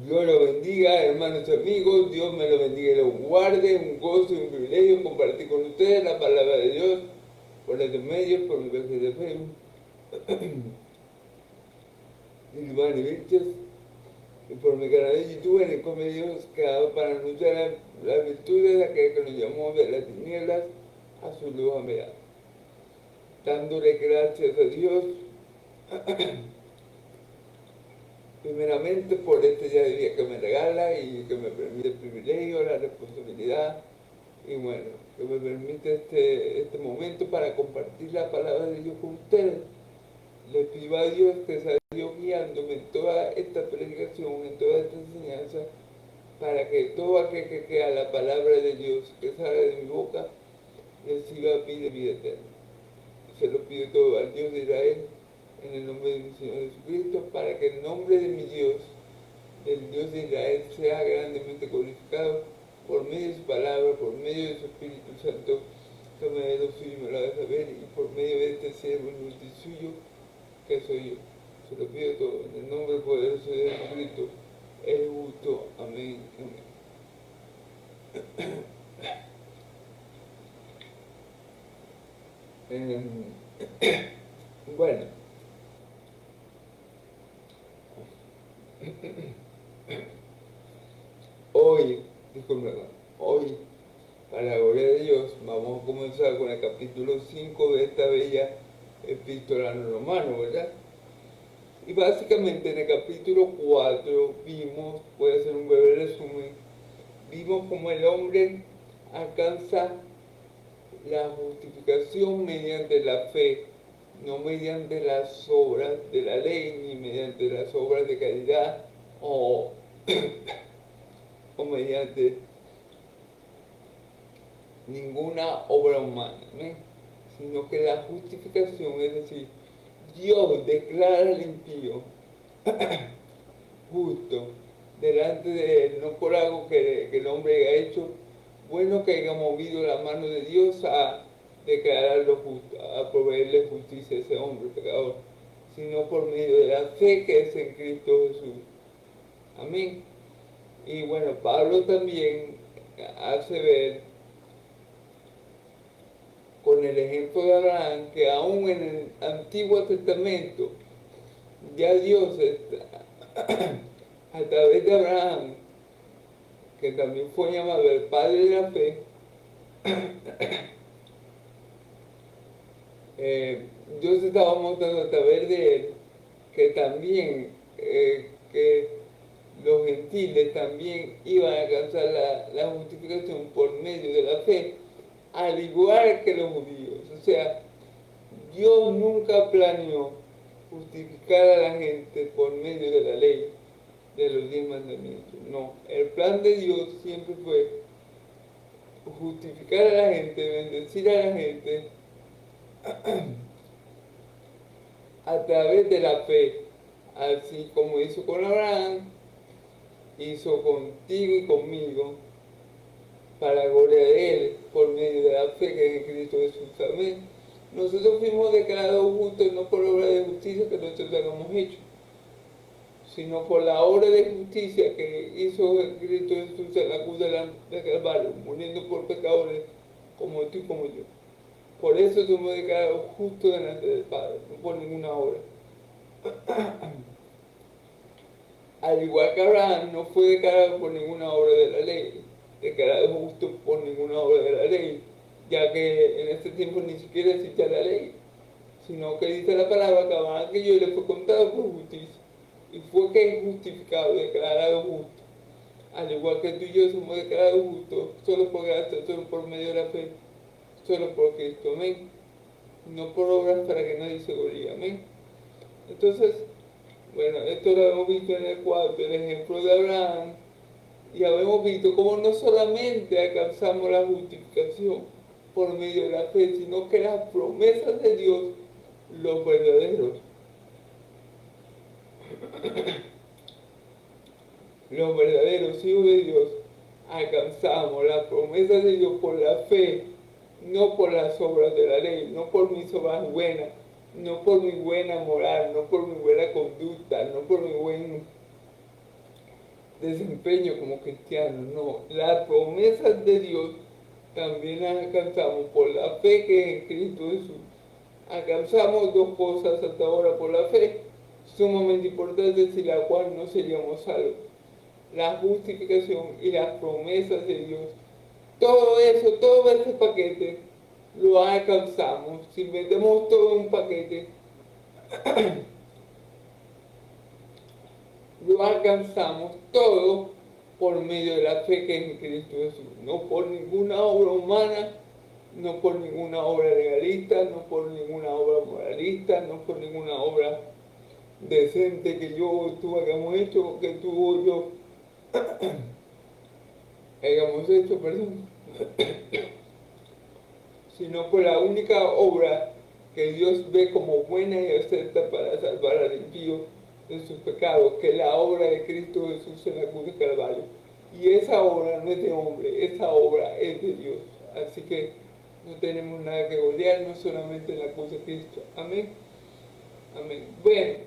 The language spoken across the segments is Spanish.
Dios lo bendiga, hermanos y amigos, Dios me lo bendiga y lo guarde, un gozo y un privilegio compartir con ustedes la palabra de Dios por estos medios, por el viaje de Facebook, y Iván y Vilches, y por mi canal de YouTube en el Comedios que hago para anunciar las virtudes de aquel que nos llamó de las tinieblas a su luz admirable. Dándole gracias a Dios primeramente por este día que me regala y que me permite el privilegio, la responsabilidad y bueno, que me permite este momento para compartir la palabra de Dios con ustedes. Le pido a Dios que sea Dios guiándome en toda esta predicación, en toda esta enseñanza, para que todo aquel que crea la palabra de Dios que salga de mi boca reciba vida eterna. Se lo pido todo al Dios de Israel, en el nombre de mi Señor Jesucristo, para que el nombre de mi Dios, del Dios de Israel, sea grandemente glorificado por medio de su palabra, por medio de su Espíritu Santo, que me dé lo suyo y me lo haga saber, y por medio de este siervo inútil suyo, que soy yo. Se lo pido todo, en el nombre poderoso de Jesucristo, es justo. Amén. Amén. Bueno, hoy, para la gloria de Dios, vamos a comenzar con el capítulo 5 de esta bella epístola a los romanos, ¿verdad? Y básicamente en el capítulo 4 vimos, voy a hacer un breve resumen, vimos cómo el hombre alcanza la justificación mediante la fe, no mediante las obras de la ley, ni mediante las obras de caridad o, o mediante ninguna obra humana, ¿no? Sino que la justificación, es decir, Dios declara al impío justo delante de él, no por algo que el hombre haya hecho, bueno que haya movido la mano de Dios a declararlo justo, a proveerle justicia a ese hombre pecador, sino por medio de la fe que es en Cristo Jesús. Amén. Y bueno, Pablo también hace ver con el ejemplo de Abraham que aún en el Antiguo Testamento ya Dios a través de Abraham, que también fue llamado el padre de la fe, Dios estaba mostrando a través de él que también que los gentiles también iban a alcanzar la justificación por medio de la fe, al igual que los judíos. O sea, Dios nunca planeó justificar a la gente por medio de la ley, de los 10 mandamientos. No, el plan de Dios siempre fue justificar a la gente, bendecir a la gente a través de la fe, así como hizo con Abraham, hizo contigo y conmigo, para la gloria de Él, por medio de la fe que es en Cristo Jesús. Amén. Nosotros fuimos declarados justos no por obra de justicia que nosotros hayamos hecho, sino por la obra de justicia que hizo en Cristo Jesús en la cruz de Calvario, muriendo por pecadores como tú y como yo. Por eso somos declarados justos delante del Padre, no por ninguna obra. Al igual que Abraham no fue declarado por ninguna obra de la ley, declarado justo por ninguna obra de la ley, ya que en este tiempo ni siquiera existe la ley, sino que dice la palabra que Abraham que yo le fue contado por justicia, y fue que es justificado, declarado justo. Al igual que tú y yo somos declarados justos, solo por gracia, solo por medio de la fe, solo por Cristo, amén. No por obras para que nadie se gloríe, amén. Entonces, bueno, esto lo hemos visto en el 4, el ejemplo de Abraham, y habemos visto cómo no solamente alcanzamos la justificación por medio de la fe, sino que las promesas de Dios, los verdaderos, los verdaderos hijos de Dios, alcanzamos las promesas de Dios por la fe no por las obras de la ley, no por mis obras buenas, no por mi buena moral, no por mi buena conducta, no por mi buen desempeño como cristiano, no. Las promesas de Dios también las alcanzamos por la fe que es en Cristo Jesús. Alcanzamos dos cosas hasta ahora por la fe, sumamente importantes, sin la cual no seríamos salvos: la justificación y las promesas de Dios. Todo eso, todo ese paquete lo alcanzamos. Si metemos todo en un paquete, lo alcanzamos todo por medio de la fe que es en Cristo Jesús. No por ninguna obra humana, no por ninguna obra legalista, no por ninguna obra moralista, no por ninguna obra decente que tú hayamos hecho, que tú o yo hayamos hecho, perdón, sino por la única obra que Dios ve como buena y acepta para salvar al impío de sus pecados, que es la obra de Cristo Jesús en la cruz de Calvario. Y esa obra no es de hombre, esa obra es de Dios. Así que no tenemos nada que gloriarnos, solamente en la cruz de Cristo. Amén. Amén. Bueno,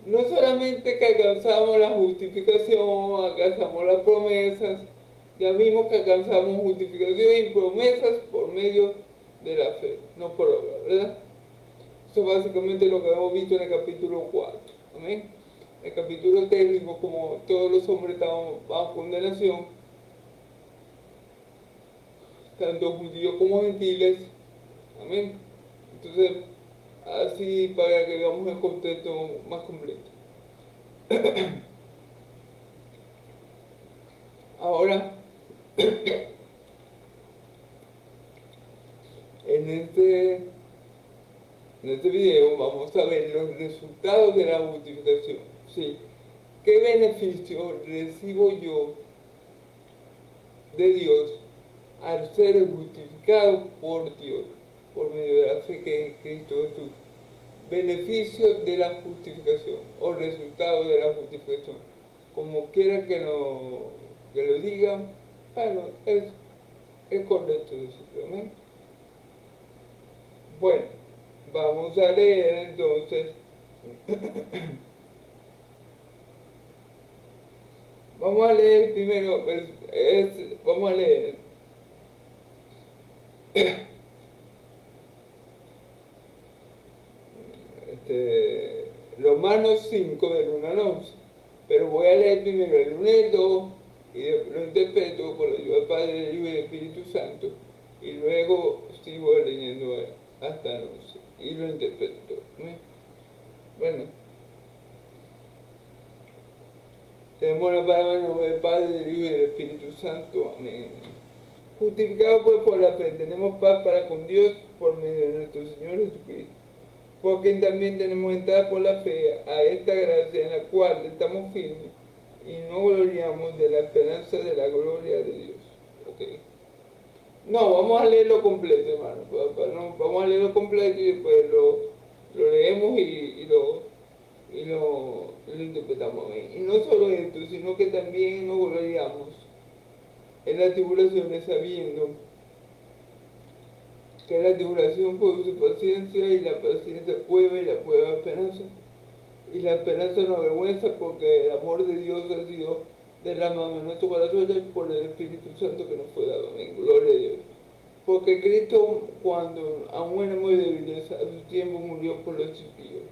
no solamente que alcanzamos la justificación, alcanzamos las promesas, ya vimos que alcanzamos justificación y promesas por medio de la fe, no por obra, ¿verdad? Eso es básicamente lo que hemos visto en el capítulo 4. Amén. En el capítulo 3 vimos como todos los hombres estaban bajo condenación, tanto judíos como gentiles. Amén. Entonces, así para que veamos el contexto más completo. Ahora, en este video vamos a ver los resultados de la justificación. ¿Sí? ¿Qué beneficio recibo yo de Dios al ser justificado por Dios, por medio de la fe que es en Cristo Jesús? Beneficio de la justificación o resultado de la justificación. Como quiera que lo digan, bueno, es correcto decirlo, ¿no? Bueno, vamos a leer entonces. Vamos a leer primero, vamos a leer Romanos 5 del 1 al 11. Pero voy a leer primero el 1 y el 2 y lo interpreto por la ayuda del Padre, del Hijo y del Espíritu Santo, y luego sigo leyendo hasta el 11 y lo interpreto. Bueno, tenemos la palabra en nombre del Padre, del Hijo y del Espíritu Santo. Amén. Justificados pues por la fe, tenemos paz para con Dios por medio de nuestro Señor Jesucristo, por quien también tenemos entrada por la fe a esta gracia en la cual estamos firmes y no gloriamos de la esperanza de la gloria de Dios. Okay. No, vamos a leerlo completo, hermano. Vamos a leerlo completo y después lo leemos y lo interpretamos. Y no solo esto, sino que también nos gloriamos en las tribulaciones, sabiendo que la tribulación produce paciencia, y la paciencia prueba, y la prueba esperanza. Y la esperanza no avergüenza, porque el amor de Dios ha sido derramado en nuestro corazón por el Espíritu Santo que nos fue dado. Amén. Gloria a Dios. Porque Cristo, cuando aún éramos débiles, a su tiempo murió por los impíos.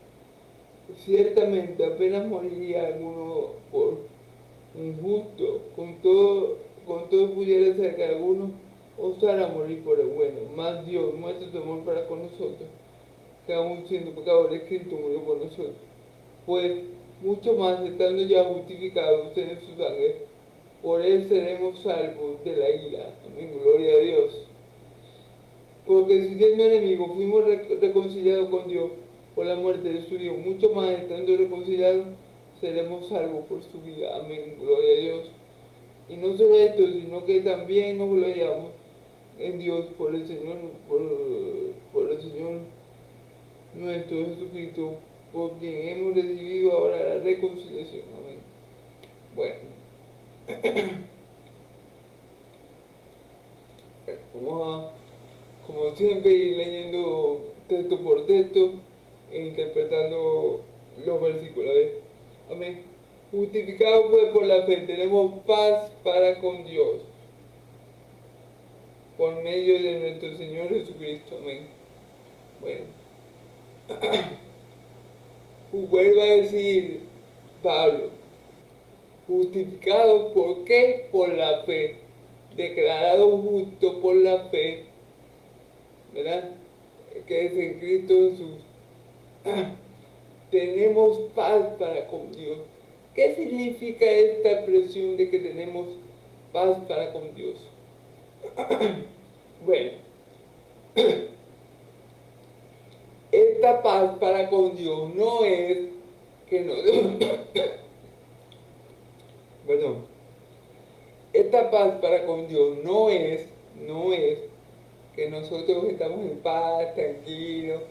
Ciertamente apenas moriría alguno por un justo, con todo pudiera ser que alguno osara morir por el bueno. Más Dios muestra su amor para con nosotros, que aún siendo pecadores, Cristo murió por nosotros. Pues mucho más, estando ya justificados en su sangre, por él seremos salvos de la ira. Amén, gloria a Dios. Porque si siendo enemigos fuimos reconciliados con Dios por la muerte de su Hijo, mucho más, estando reconciliados, seremos salvos por su vida. Amén, gloria a Dios. Y no solo esto, sino que también nos gloriamos en Dios por el Señor, por el Señor nuestro Jesucristo, por quien hemos recibido ahora la reconciliación. Amén. Bueno, Vamos a, como siempre, ir leyendo texto por texto e interpretando los versículos. A ver. Amén. Justificados pues por la fe, tenemos paz para con Dios, por medio de nuestro Señor Jesucristo. Amén. Bueno, vuelvo a decir Pablo, justificados ¿por qué? Por la fe, declarados justos por la fe, ¿verdad? Que es en Cristo Jesús. Tenemos paz para con Dios. ¿Qué significa esta expresión de que tenemos paz para con Dios? Bueno, esta paz para con Dios no es que no, perdón, esta paz para con Dios no es que nosotros estamos en paz, tranquilos,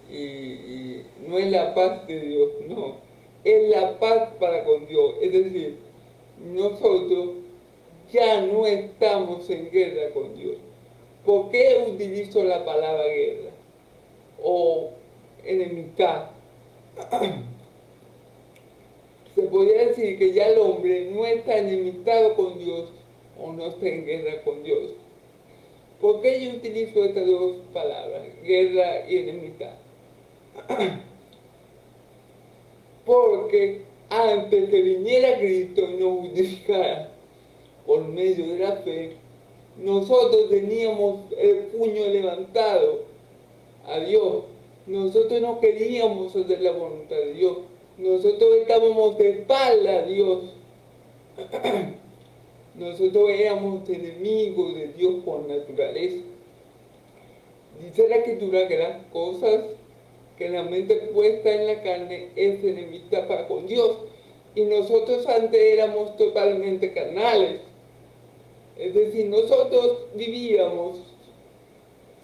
y no es la paz de Dios, no, es la paz para con Dios, es decir, nosotros ya no estamos en guerra con Dios. ¿Por qué utilizo la palabra guerra o enemistad? Se podría decir que ya el hombre no está enemistado con Dios o no está en guerra con Dios. ¿Por qué yo utilizo estas dos palabras, guerra y enemistad? Porque antes que viniera Cristo y nos justificara por medio de la fe, nosotros teníamos el puño levantado a Dios. Nosotros no queríamos hacer la voluntad de Dios. Nosotros estábamos de espalda a Dios. Nosotros éramos enemigos de Dios por naturaleza. Dice la Escritura que las cosas que la mente puesta en la carne es enemistad para con Dios. Y nosotros antes éramos totalmente carnales. Es decir, nosotros vivíamos,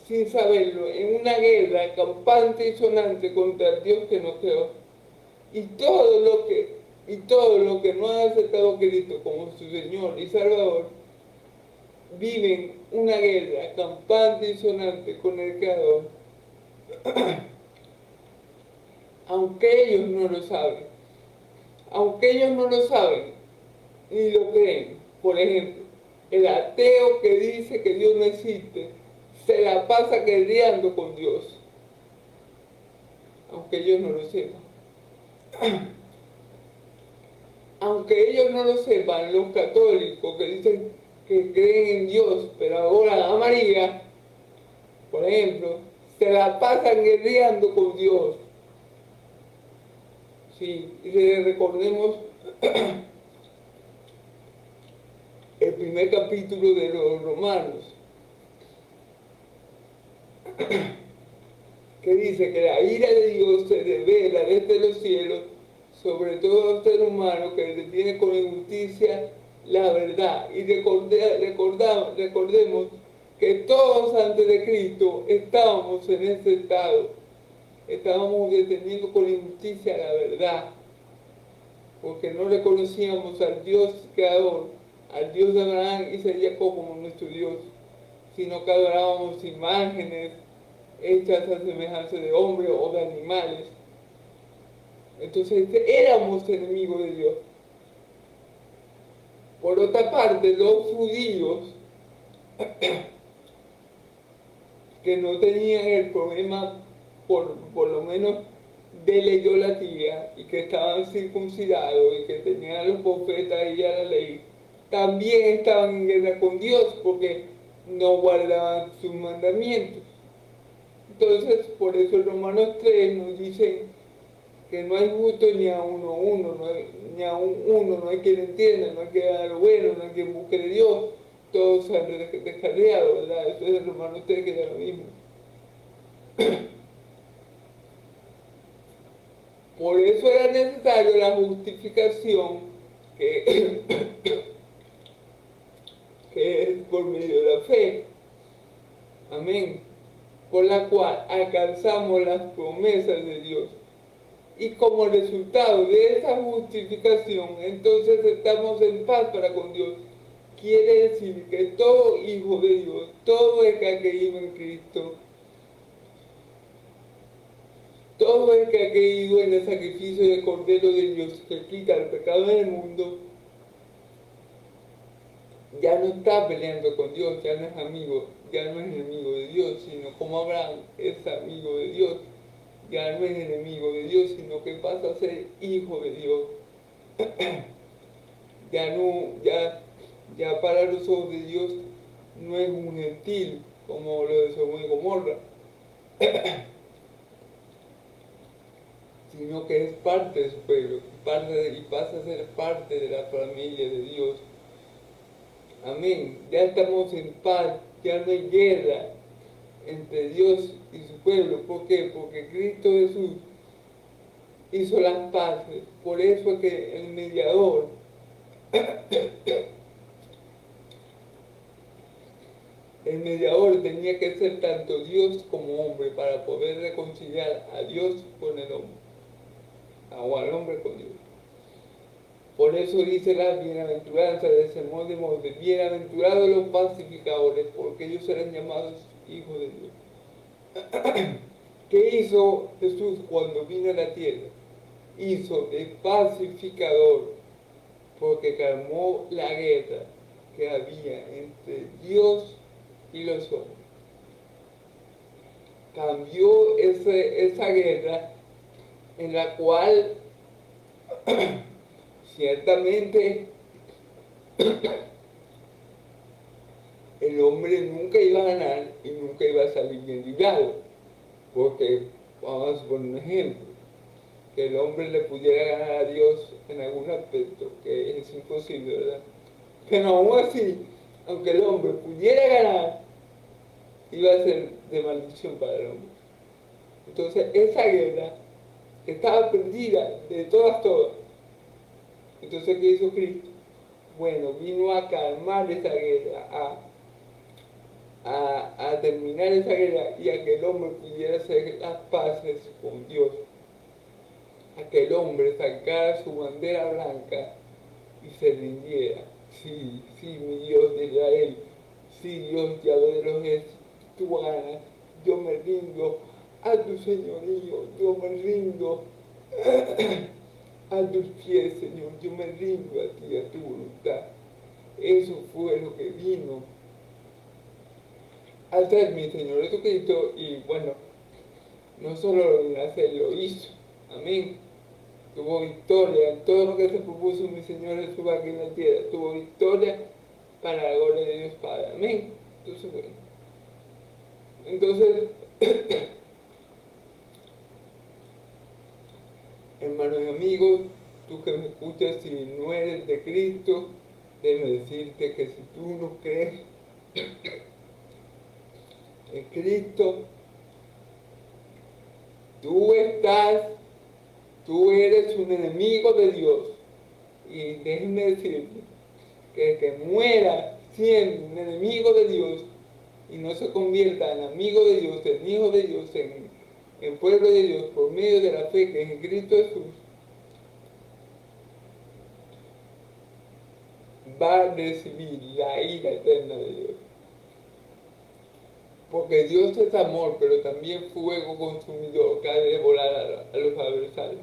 sin saberlo, en una guerra campante y sonante contra el Dios que nos creó. Y todo lo que no ha aceptado a Cristo como su Señor y Salvador, viven una guerra campante y sonante con el Creador, aunque ellos no lo saben. Aunque ellos no lo saben, ni lo creen. Por ejemplo, el ateo que dice que Dios no existe, se la pasa guerreando con Dios, aunque ellos no lo sepan. Aunque ellos no lo sepan, los católicos que dicen que creen en Dios, pero ahora a María, por ejemplo, se la pasan guerreando con Dios. Sí, y recordemos el primer capítulo de los Romanos, que dice que la ira de Dios se revela desde los cielos sobre todo ser humano que detiene con injusticia la verdad. Y recordemos que todos antes de Cristo estábamos en ese estado. Estábamos deteniendo con injusticia la verdad, porque no reconocíamos al Dios creador, al Dios de Abraham, Isaac y Jacob como nuestro Dios, sino que adorábamos imágenes hechas a semejanza de hombres o de animales. Entonces éramos enemigos de Dios. Por otra parte, los judíos que no tenían el problema, por lo menos de la idolatría, y que estaban circuncidados y que tenían a los profetas y a la ley, también estaban en guerra con Dios porque no guardaban sus mandamientos. Entonces, por eso en Romanos 3 nos dicen que no hay justo ni a uno, ni a uno, no hay quien entienda, no hay quien haga lo bueno, no hay quien busque de Dios, todos se han descarriado, ¿verdad? Eso es el Romanos 3 que da lo mismo. Por eso era necesario la justificación que es por medio de la fe. Amén. Por la cual alcanzamos las promesas de Dios. Y como resultado de esa justificación, entonces estamos en paz para con Dios. quiere decir que todo hijo de Dios, todo el que ha creído en Cristo, todo el que ha creído en el sacrificio del Cordero de Dios que quita el pecado del mundo, ya no está peleando con Dios, ya no es amigo, ya no es enemigo de Dios, sino como Abraham es amigo de Dios, ya no es enemigo de Dios, sino que pasa a ser hijo de Dios. Ya no, ya para los ojos de Dios no es un gentil como lo de Sodoma y Gomorra, sino que es parte de su pueblo, y pasa a ser parte de la familia de Dios. Amén. Ya estamos en paz, ya no hay guerra entre Dios y su pueblo. ¿Por qué? Porque Cristo Jesús hizo las paces. Por eso es que el mediador, el mediador tenía que ser tanto Dios como hombre para poder reconciliar a Dios con el hombre, o al hombre con Dios. Por eso dice la bienaventuranza de sermón de Monte: bienaventurados los pacificadores, porque ellos serán llamados hijos de Dios. ¿Qué hizo Jesús cuando vino a la tierra? Hizo de pacificador, porque calmó la guerra que había entre Dios y los hombres. Cambió esa guerra en la cual ciertamente el hombre nunca iba a ganar y nunca iba a salir bien librado, porque vamos a poner un ejemplo, que el hombre le pudiera ganar a Dios en algún aspecto, que es imposible, ¿verdad? Pero aún así, aunque el hombre pudiera ganar, iba a ser de maldición para el hombre. Entonces esa guerra estaba perdida de todas. Entonces, ¿qué hizo Cristo? Bueno, vino a calmar esa guerra, a terminar esa guerra, y a que el hombre pudiera hacer las paces con Dios, a que el hombre sacara su bandera blanca y se rindiera. Sí, sí, mi Dios de Israel, sí, Dios Yahvé de los ejércitos, tú ganas, yo me rindo a tu señorío, yo me rindo a tus pies, Señor, yo me rindo a ti, a tu voluntad. Eso fue lo que vino a hacer mi Señor Jesucristo, y bueno, no solo lo vino a hacer, lo hizo. Amén. Tuvo victoria en todo lo que se propuso mi Señor Jesús aquí en la tierra. Tuvo victoria para la gloria de Dios Padre. Amén. Entonces, bueno. Entonces, hermanos y amigos, tú que me escuchas, si no eres de Cristo, déjame decirte que si tú no crees en Cristo, tú eres un enemigo de Dios. Y déjenme decirte que el que muera siendo un enemigo de Dios y no se convierta en amigo de Dios, en hijo de Dios, en pueblo de Dios, por medio de la fe que es en Cristo Jesús, va a recibir la ira eterna de Dios. Porque Dios es amor, pero también fuego consumidor que ha de devorar a los adversarios.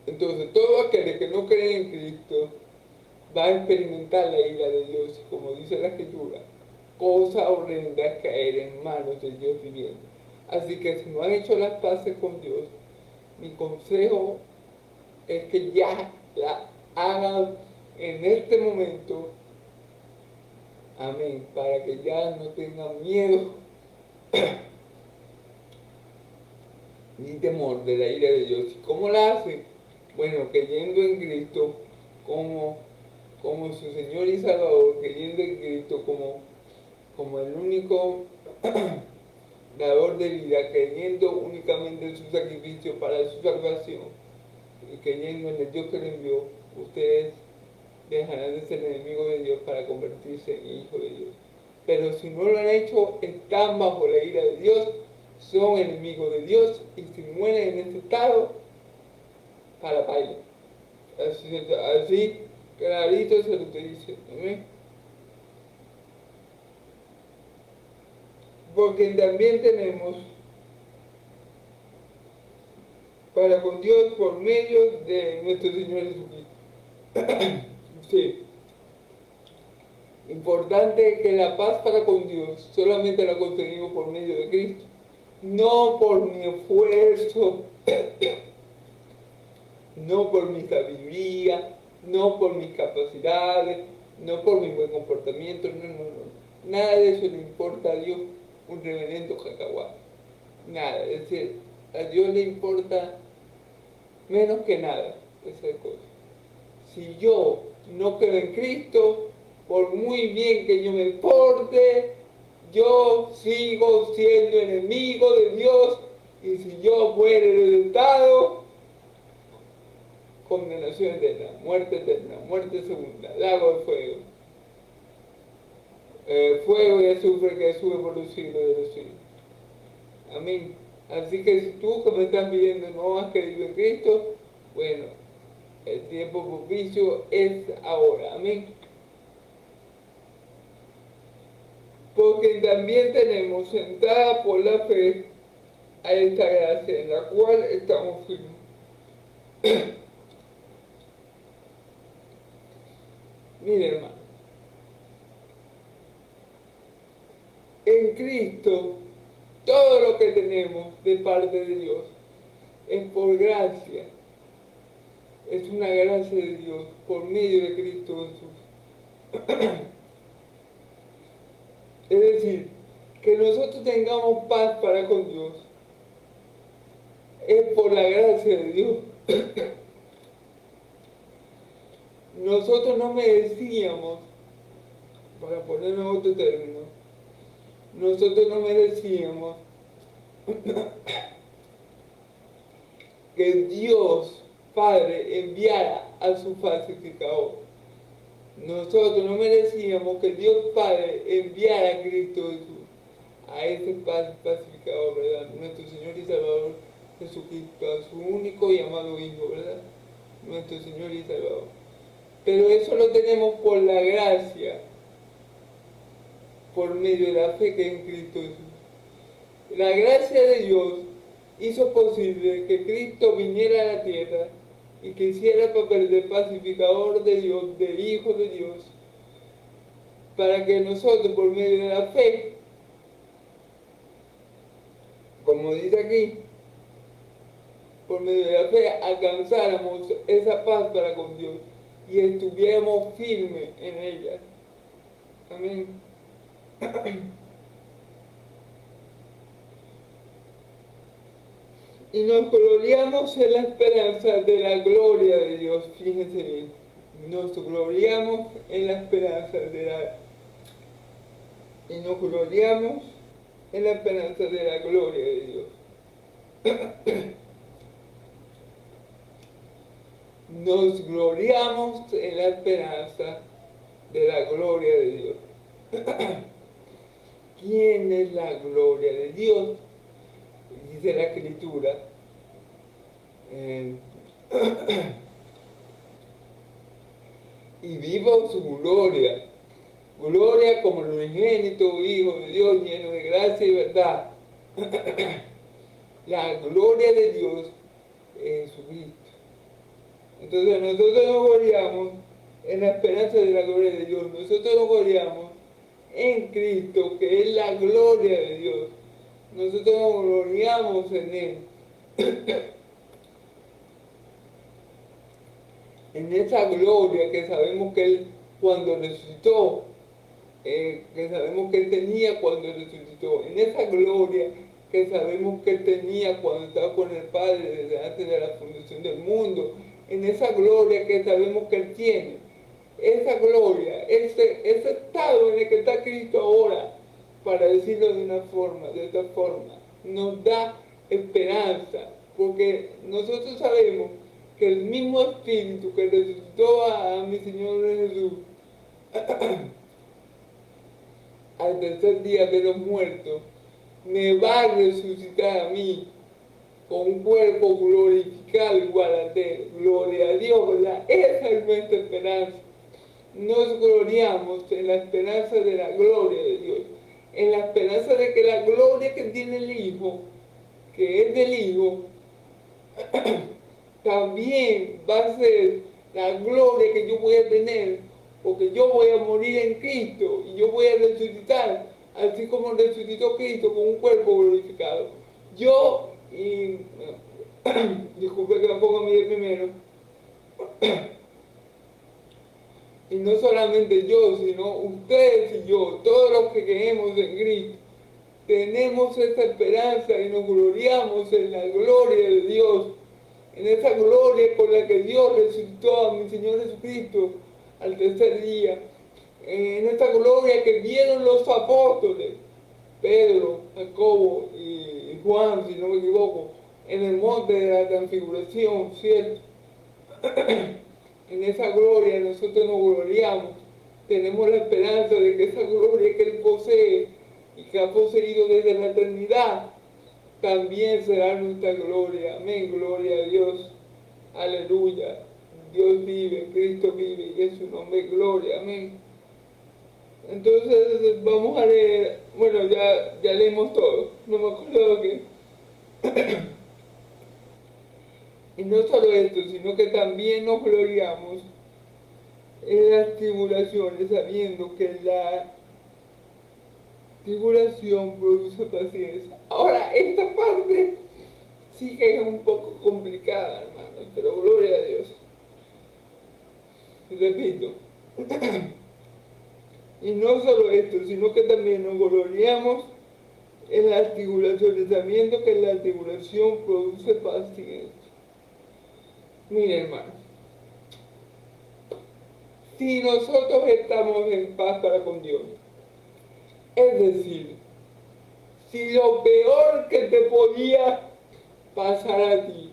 Entonces, todo aquel que no cree en Cristo va a experimentar la ira de Dios, como dice la Escritura, cosa horrenda es caer en manos del Dios viviente. Así que si no han hecho las paces con Dios, mi consejo es que ya la hagan en este momento. Amén. Para que ya no tengan miedo ni temor de la ira de Dios. ¿Y cómo la hacen? Bueno, creyendo en Cristo como su Señor y Salvador, creyendo en Cristo como el único dador de vida, creyendo únicamente en su sacrificio para su salvación y creyendo en el Dios que le envió, ustedes dejarán de ser enemigos de Dios para convertirse en hijos de Dios. Pero si no lo han hecho, están bajo la ira de Dios, son enemigos de Dios, y si mueren en este estado, para paila. Así Clarito se lo estoy diciendo, ¿ves? Porque también tenemos para con Dios por medio de nuestro Señor Jesucristo. Sí. Importante que la paz para con Dios solamente la conseguimos por medio de Cristo. No por mi esfuerzo, no por mi sabiduría, no por mis capacidades, no por mi buen comportamiento, no. Nada de eso le importa a Dios, un reverendo cacahuate. Nada, es decir, a Dios le importa menos que nada esa cosa. Si yo no creo en Cristo, por muy bien que yo me porte, yo sigo siendo enemigo de Dios, y si yo muero resultado, condenación eterna, muerte segunda, lago de fuego. Fuego y azufre que sube por los siglos de los siglos. Amén. Así que si tú que me estás pidiendo no has creído en Cristo, bueno, el tiempo propicio es ahora. Amén. Porque también tenemos sentada por la fe a esta gracia en la cual estamos firmes. Mire, hermano, en Cristo todo lo que tenemos de parte de Dios es por gracia. Es una gracia de Dios por medio de Cristo Jesús. Es decir, que nosotros tengamos paz para con Dios es por la gracia de Dios. Nosotros no merecíamos, para ponerlo en otro término, nosotros no merecíamos que Dios Padre enviara a su pacificador. Nosotros no merecíamos que Dios Padre enviara a Cristo Jesús, a ese pacificador, ¿verdad? Nuestro Señor y Salvador Jesucristo, a su único y amado Hijo, ¿verdad? Nuestro Señor y Salvador. Pero eso lo tenemos por la gracia, por medio de la fe que es en Cristo Jesús. La gracia de Dios hizo posible que Cristo viniera a la tierra y que hiciera el papel de pacificador de Dios, de Hijo de Dios, para que nosotros por medio de la fe, como dice aquí, por medio de la fe alcanzáramos esa paz para con Dios y estuviéramos firmes en ella. Amén. Y nos gloriamos en la esperanza de la gloria de Dios. Fíjense bien. Nos gloriamos en la esperanza de la... Y nos gloriamos en la esperanza de la gloria de Dios. Nos gloriamos en la esperanza de la gloria de Dios. ¿Quién es la gloria de Dios? Dice la Escritura. Y viva su gloria. Gloria como el unigénito Hijo de Dios, lleno de gracia y verdad. La gloria de Dios es Jesucristo. Entonces nosotros nos gloriamos en la esperanza de la gloria de Dios. Nosotros nos gloriamos en Cristo, que es la gloria de Dios. Nosotros nos gloriamos en Él. En esa gloria que sabemos que Él cuando resucitó, que sabemos que Él tenía cuando resucitó, en esa gloria que sabemos que Él tenía cuando estaba con el Padre desde antes de la fundación del mundo, en esa gloria que sabemos que Él tiene, esa gloria, ese estado en el que está Cristo ahora, para decirlo de una forma, de otra forma, nos da esperanza, porque nosotros sabemos que el mismo Espíritu que resucitó a mi Señor Jesús al tercer día de los muertos, me va a resucitar a mí con un cuerpo glorificado igual al de él. Gloria a Dios, ¿verdad? Esa es nuestra esperanza. nos gloriamos en la esperanza de la gloria de Dios, en la esperanza de que la gloria que tiene el Hijo, que es del Hijo, también va a ser la gloria que yo voy a tener, porque yo voy a morir en Cristo y yo voy a resucitar, así como resucitó Cristo con un cuerpo glorificado. Yo, y disculpe que me ponga a mí de primero, y no solamente yo, sino ustedes y yo, todos los que creemos en Cristo, tenemos esa esperanza y nos gloriamos en la gloria de Dios, en esa gloria con la que Dios resucitó a mi Señor Jesucristo al tercer día, en esa gloria que vieron los apóstoles, Pedro, Jacobo y Juan, si no me equivoco, en el monte de la transfiguración, ¿cierto? En esa gloria nosotros nos gloriamos, tenemos la esperanza de que esa gloria que Él posee y que ha poseído desde la eternidad, también será nuestra gloria. Amén, gloria a Dios, aleluya. Dios vive, Cristo vive y en su nombre gloria, amén. Entonces vamos a leer, bueno, ya leímos todo, no me acuerdo que... Y no solo esto, sino que también nos gloriamos en las tribulaciones, sabiendo que la tribulación produce paciencia. Ahora, esta parte sí que es un poco complicada, hermano, pero gloria a Dios. Repito. Y no solo esto, sino que también nos gloriamos en las tribulaciones, sabiendo que la tribulación produce paciencia. Mire, hermano, si nosotros estamos en paz para con Dios, es decir, si lo peor que te podía pasar a ti,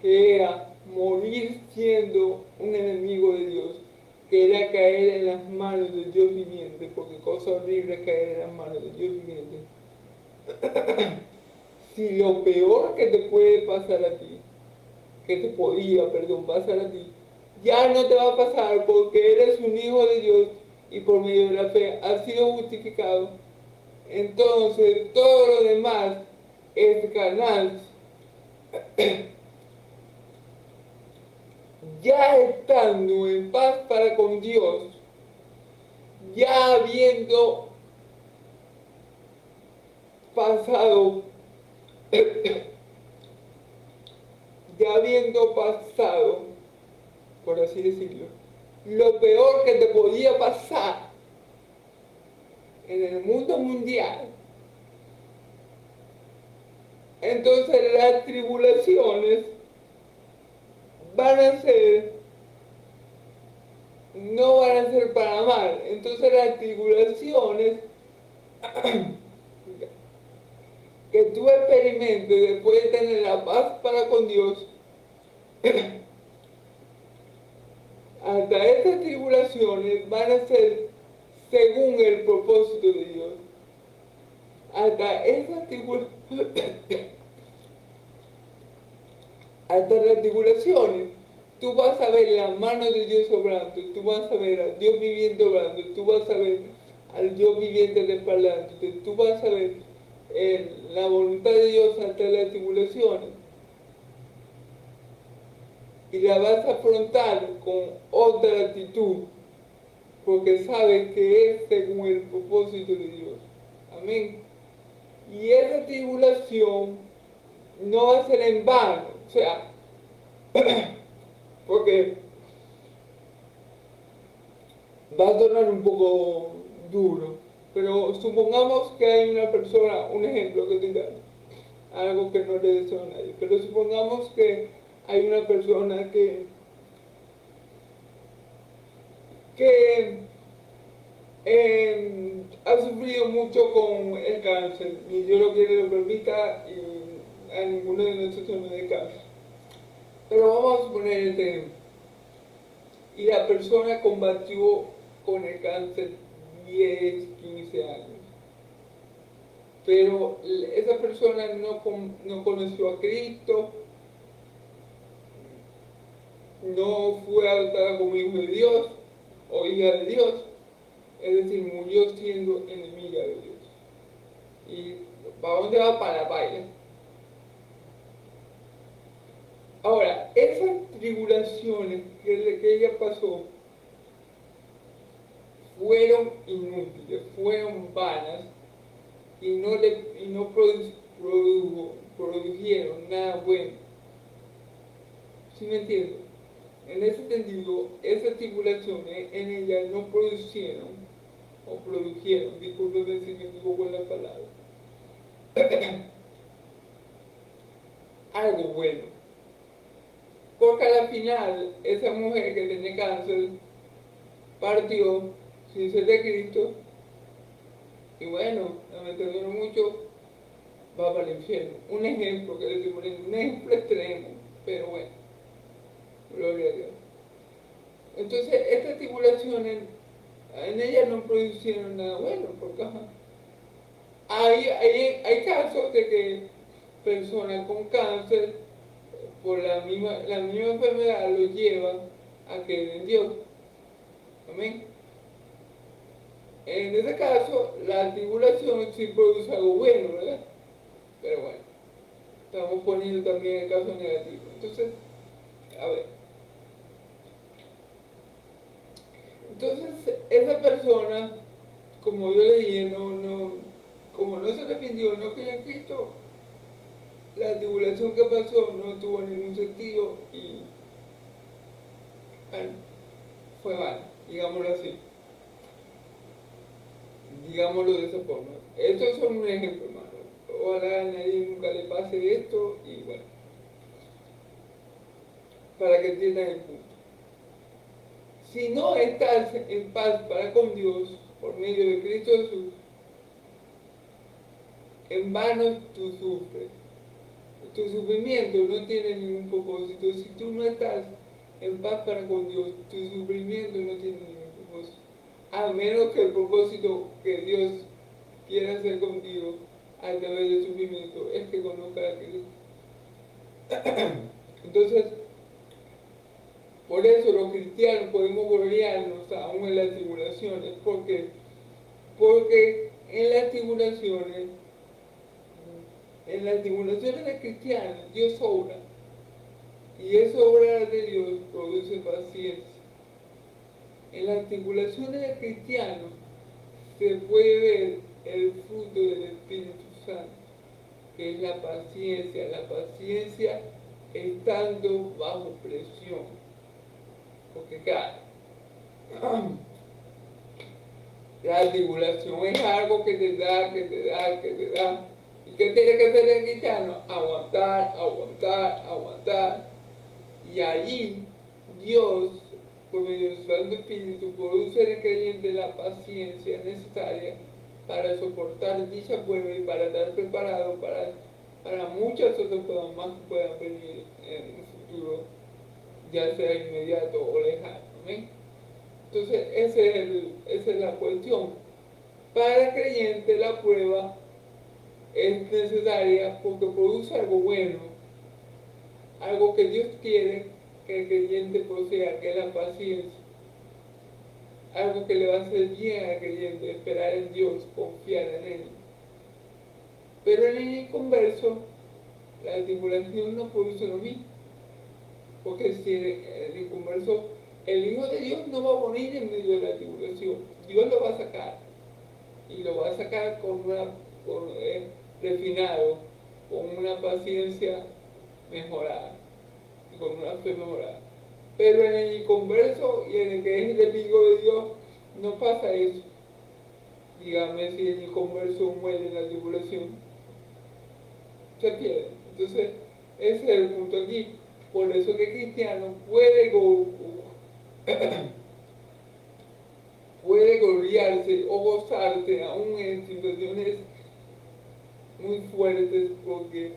que era morir siendo un enemigo de Dios, que era caer en las manos de Dios viviente, porque cosa horrible es caer en las manos de Dios viviente. Si lo peor que te puede pasar a ti, que te podía, perdón, pasar a ti, ya no te va a pasar porque eres un hijo de Dios y por medio de la fe has sido justificado, entonces todo lo demás es ganancia. Ya estando en paz para con Dios, ya habiendo pasado, ya habiendo pasado, por así decirlo, lo peor que te podía pasar en el mundo mundial, entonces las tribulaciones van a ser, no van a ser para mal. Entonces las tribulaciones que tú experimentes después de tener la paz para con Dios, hasta esas tribulaciones van a ser según el propósito de Dios. Hasta esas hasta las tribulaciones, tú vas a ver la mano de Dios obrando, tú vas a ver a Dios viviente obrando, tú vas a ver al Dios viviente respaldándote, tú vas a ver la voluntad de Dios hasta las tribulaciones. Y la vas a afrontar con otra actitud, porque sabes que es según el propósito de Dios. Amén. Y esa tribulación no va a ser en vano, o sea, porque va a sonar un poco duro, pero supongamos que hay una persona, un ejemplo que te da, algo que no le deseo a nadie, pero supongamos que hay una persona que ha sufrido mucho con el cáncer, y Dios lo quiere, lo permita, y a ninguno de nosotros nos dé cáncer. Pero vamos a suponer este ejemplo. Y la persona combatió con el cáncer 10, 15 años. Pero esa persona no conoció a Cristo, no fue adoptada como hijo de Dios, o hija de Dios, es decir, murió siendo enemiga de Dios. ¿Y para dónde va? Para la paila. Ahora, esas tribulaciones que ella pasó fueron inútiles, fueron vanas y no produjeron nada bueno. ¿Sí me entiendo? En ese sentido, esas tribulaciones en ella no produjeron, discúlpeme si me equivoco en la palabra, algo bueno. Porque al final, esa mujer que tenía cáncer partió sin ser de Cristo y bueno, lamentándolo mucho, va para el infierno. Un ejemplo que le estoy poniendo, un ejemplo extremo, pero bueno, gloria a Dios. Entonces, estas tribulaciones en ellas no producieron nada bueno, porque hay casos de que personas con cáncer, por la misma enfermedad, lo llevan a creer en Dios. Amén. En ese caso, la tribulación sí produce algo bueno, ¿verdad? Pero bueno, estamos poniendo también el caso negativo. Entonces, a ver. Entonces, esa persona, como yo le dije, como no se arrepintió, no creyó en Cristo, la tribulación que pasó no tuvo ningún sentido y bueno, fue mal, digámoslo así. Digámoslo de esa forma. Estos son un ejemplo, hermano. Ojalá a nadie nunca le pase esto y bueno, para que entiendan el punto. Si no estás en paz para con Dios por medio de Cristo Jesús, en vano tú sufres. Tu sufrimiento no tiene ningún propósito. Si tú no estás en paz para con Dios, tu sufrimiento no tiene ningún propósito. A menos que el propósito que Dios quiera hacer contigo a través del sufrimiento es que conozca a Cristo. Entonces, por eso los cristianos podemos gloriarnos aún en las tribulaciones, porque en las tribulaciones de cristianos Dios obra, y esa obra de Dios produce paciencia. En las tribulaciones de cristianos se puede ver el fruto del Espíritu Santo, que es la paciencia estando bajo presión. Porque claro, la tribulación es algo que te da. ¿Y qué tiene que hacer el cristiano? Aguantar. Y allí Dios, por medio de su Santo Espíritu, produce en el creyente la paciencia necesaria para soportar dicha prueba y para estar preparado para muchas otras cosas más que puedan venir en un futuro, ya sea inmediato o lejano. ¿Amén? Entonces, esa es la cuestión. Para el creyente la prueba es necesaria porque produce algo bueno, algo que Dios quiere que el creyente posea, que es la paciencia. Algo que le va a hacer bien al creyente, esperar en Dios, confiar en Él. Pero en el inconverso, la tribulación no produce lo mismo. Porque si el inconverso, el Hijo de Dios no va a morir en medio de la tribulación. Dios lo va a sacar. Y lo va a sacar refinado, con una paciencia mejorada, y con una fe mejorada. Pero en el inconverso y en el que es el enemigo de Dios, no pasa eso. Dígame si el inconverso muere en la tribulación, se pierde. Entonces, ese es el punto aquí. Por eso que el cristiano puede gloriarse o gozarse aún en situaciones muy fuertes, porque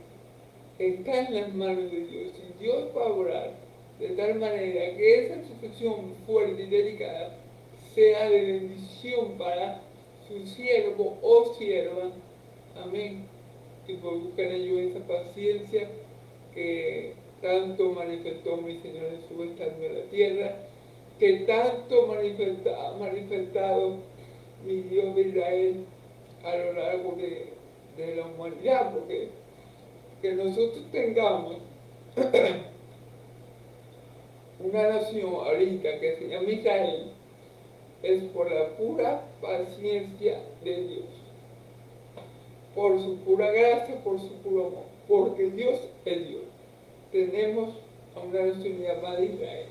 está en las manos de Dios y Dios va a obrar de tal manera que esa situación fuerte y delicada sea de bendición para su siervo o sierva. Amén. Y produzcan ellos esa paciencia que tanto manifestó mi Señor Jesús estando en la tierra que tanto ha manifestado mi Dios de Israel a lo largo de la humanidad, porque que nosotros tengamos una nación ahorita que se llama Israel es por la pura paciencia de Dios, por su pura gracia, por su puro amor, porque Dios es Dios. Tenemos a una nación llamada Israel.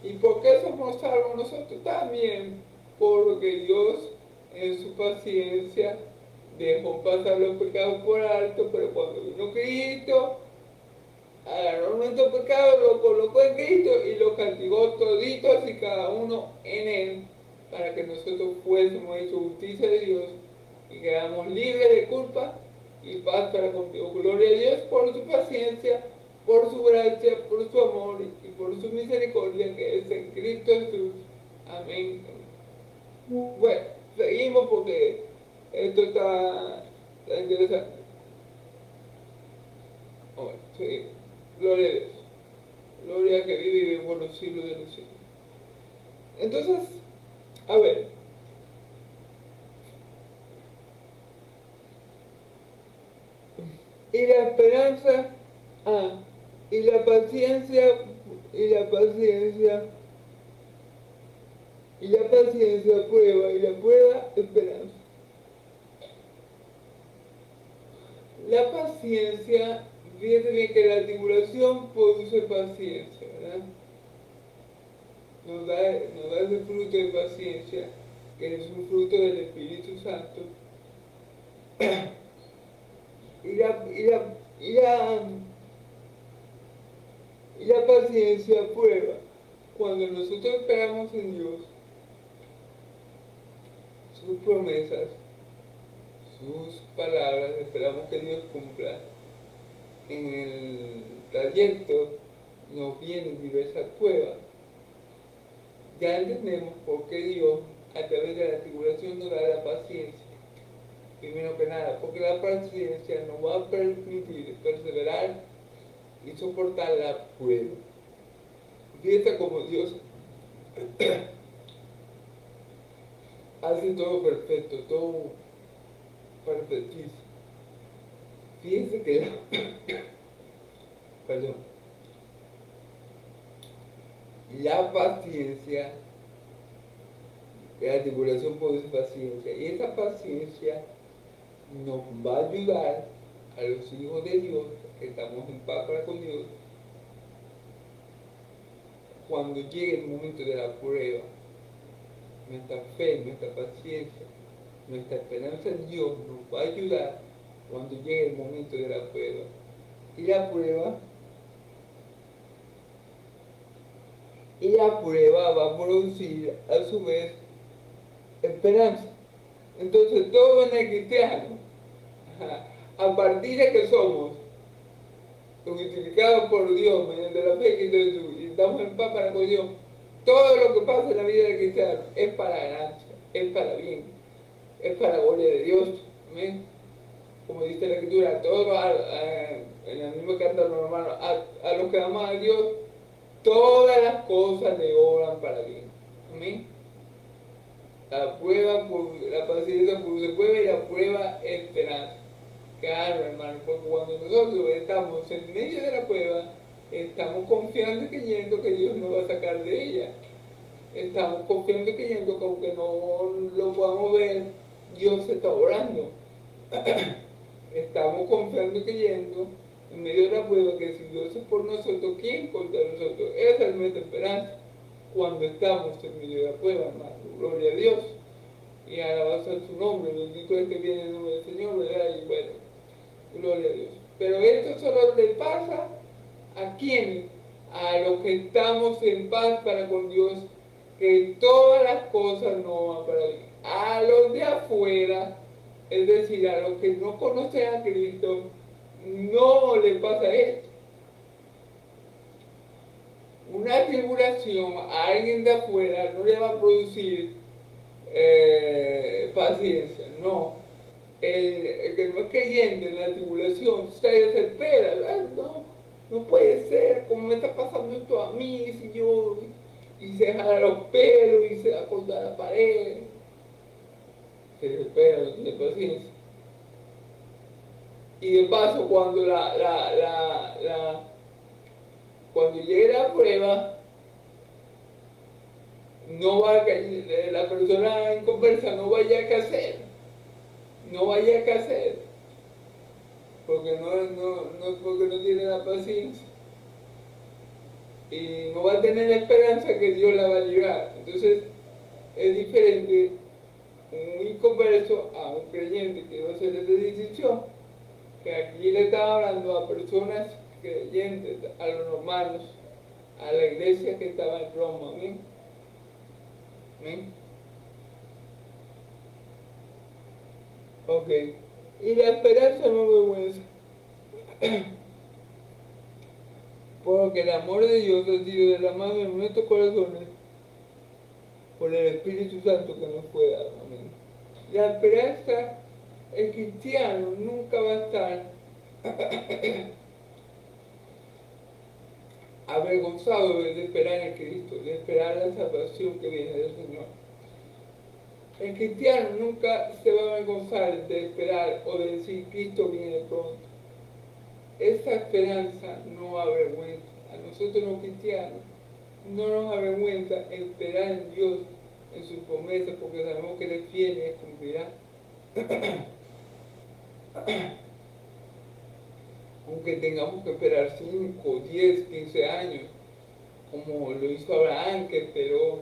¿Y por qué somos salvos nosotros? También porque Dios en su paciencia dejó pasar los pecados por alto, pero cuando vino Cristo, agarró nuestro pecado, lo colocó en Cristo y lo castigó toditos y cada uno en él, para que nosotros fuésemos hechos justicia de Dios y quedamos libres de culpa y paz para con Dios. Gloria a Dios por su paciencia, por su gracia, por su amor y por su misericordia que es en Cristo Jesús. Amén. Bueno, seguimos porque esto está interesante. Bueno, seguimos. Gloria a Dios. Gloria a que vive y vive por los siglos de los siglos. Entonces, a ver. Y la esperanza, y la paciencia, y la paciencia, y la paciencia prueba, y la prueba esperanza. La paciencia, fíjense bien que la tribulación produce paciencia, ¿verdad? Nos da ese fruto de paciencia, que es un fruto del Espíritu Santo. Y la paciencia prueba. Cuando nosotros esperamos en Dios, sus promesas, sus palabras, esperamos que Dios cumpla. En el trayecto nos vienen diversas pruebas. Ya entendemos por qué Dios, a través de la tribulación, nos da la paciencia. Primero que nada, porque la paciencia nos va a permitir perseverar y soportar la prueba. Fíjate cómo Dios hace todo perfecto, todo perfectísimo. Fíjense que perdón, la paciencia, la tribulación produce paciencia, y esa paciencia nos va a ayudar a los hijos de Dios, que estamos en paz para con Dios, cuando llegue el momento de la prueba. Nuestra fe, nuestra paciencia, nuestra esperanza en Dios nos va a ayudar cuando llegue el momento de la prueba. Y la prueba va a producir a su vez esperanza. Entonces todo en el cristiano, a partir de que somos justificados por Dios mediante la fe en Cristo Jesús y estamos en paz para con Dios, todo lo que pasa en la vida del cristiano es para ganancia, es para bien, es para gloria de Dios. Amén. Como dice la Escritura, todo en el mismo canto normal, a los que aman a Dios, todas las cosas le obran para bien. Amén. La prueba, la paciencia produce prueba y la prueba esperanza. Claro, hermano, porque cuando nosotros estamos en medio de la prueba, estamos confiando y creyendo que Dios nos va a sacar de ella. Estamos confiando y creyendo que aunque no lo podamos ver, Dios está orando. Estamos confiando y creyendo en medio de la prueba que si Dios es por nosotros, ¿quién contra nosotros? Esa es nuestra esperanza cuando estamos en medio de la prueba, hermano. Gloria a Dios. Y alabanza a su nombre. Bendito es que viene el nombre del Señor, ¿verdad? Y bueno, gloria a Dios. Pero esto solo le pasa a quienes, a los que estamos en paz para con Dios, que todas las cosas no van para bien. A los de afuera, es decir, a los que no conocen a Cristo, no le pasa esto. Una tribulación a alguien de afuera no le va a producir paciencia, no. El que no es creyente en la tribulación se desespera, no puede ser, como me está pasando esto a mí, si yo y se jala los pelos y se da contra la pared. Se desespera, no tiene paciencia. Y de paso, cuando llegue la prueba, no va a, la persona en conversa no vaya a hacer, no vaya a hacer, porque no porque no tiene la paciencia y no va a tener la esperanza que Dios la va a librar. Entonces es diferente un inconverso a un creyente que va a hacer esa decisión, que aquí le estaba hablando a personas creyentes, a los romanos, a la iglesia que estaba en Roma. ¿Amén? ¿Amén? Ok. Y la esperanza no avergüenza, porque el amor de Dios ha sido derramado en nuestros corazones por el Espíritu Santo que nos fue dado. Amén. La esperanza, el cristiano nunca va a estar avergonzado de esperar en Cristo, de esperar la salvación que viene del Señor. El cristiano nunca se va a avergonzar de esperar o de decir Cristo viene pronto. Esa esperanza no avergüenza. A nosotros los cristianos no nos avergüenza esperar en Dios, en sus promesas, porque sabemos que Él es fiel y Él cumplirá. Aunque tengamos que esperar 5, 10, 15 años, como lo hizo Abraham, que esperó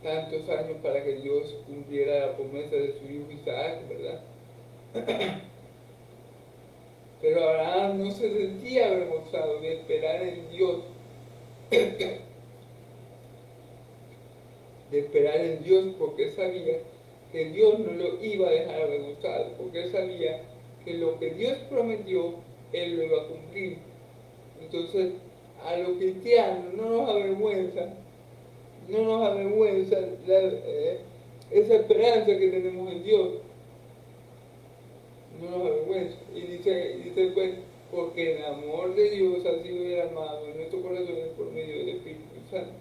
tantos años para que Dios cumpliera la promesa de su hijo Isaac, ¿verdad? Pero Abraham no se sentía avergonzado de esperar en Dios, de esperar en Dios, porque sabía que Dios no lo iba a dejar avergonzado, porque él sabía que lo que Dios prometió, Él lo iba a cumplir. Entonces, a los cristianos no nos avergüenza esa esperanza que tenemos en Dios, no nos avergüenza. Y dice pues, porque el amor de Dios ha sido derramado en nuestros corazones por medio del Espíritu Santo.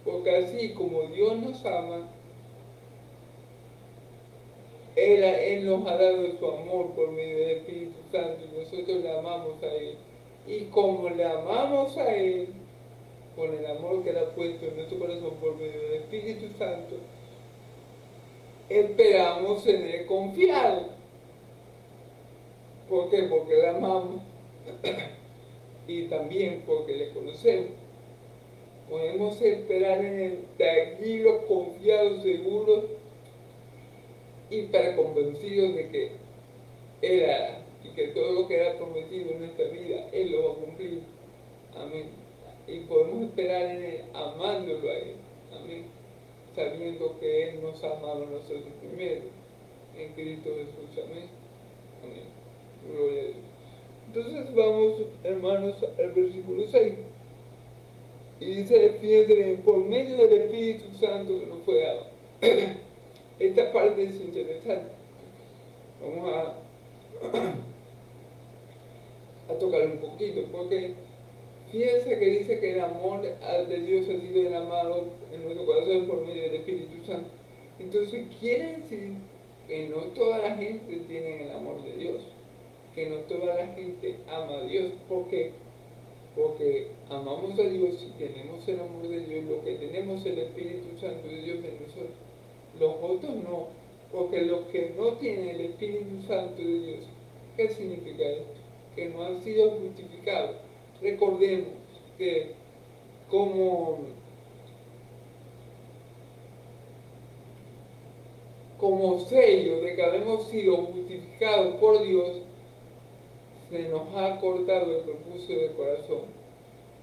Porque así como Dios nos ama, Él nos ha dado su amor por medio del Espíritu Santo y nosotros le amamos a Él. Y como le amamos a Él, con el amor que Él ha puesto en nuestro corazón por medio del Espíritu Santo, esperamos en Él confiado. ¿Por qué? Porque le amamos y también porque le conocemos. Podemos esperar en Él tranquilos, confiados, seguros y para convencidos de que Él hará y que todo lo que Él ha prometido en nuestra vida, Él lo va a cumplir. Amén. Y podemos esperar en Él amándolo a Él. Amén. Sabiendo que Él nos ha amado a nosotros primero en Cristo Jesús. Amén. Amén. Gloria a Dios. Entonces vamos, hermanos, al versículo 6. Y dice, fíjense, por medio del Espíritu Santo que nos fue dado. Esta parte es interesante. Vamos a tocar un poquito, porque fíjense que dice que el amor de Dios ha sido derramado en nuestro corazón por medio del Espíritu Santo. Entonces quiere decir que no toda la gente tiene el amor de Dios, que no toda la gente ama a Dios. ¿Por qué? Porque amamos a Dios y tenemos el amor de Dios, lo que tenemos el Espíritu Santo de Dios en nosotros. Los otros no, porque los que no tienen el Espíritu Santo de Dios, ¿qué significa esto? Que no han sido justificados. Recordemos que como sello de que habemos sido justificados por Dios, se nos ha cortado el prepucio del corazón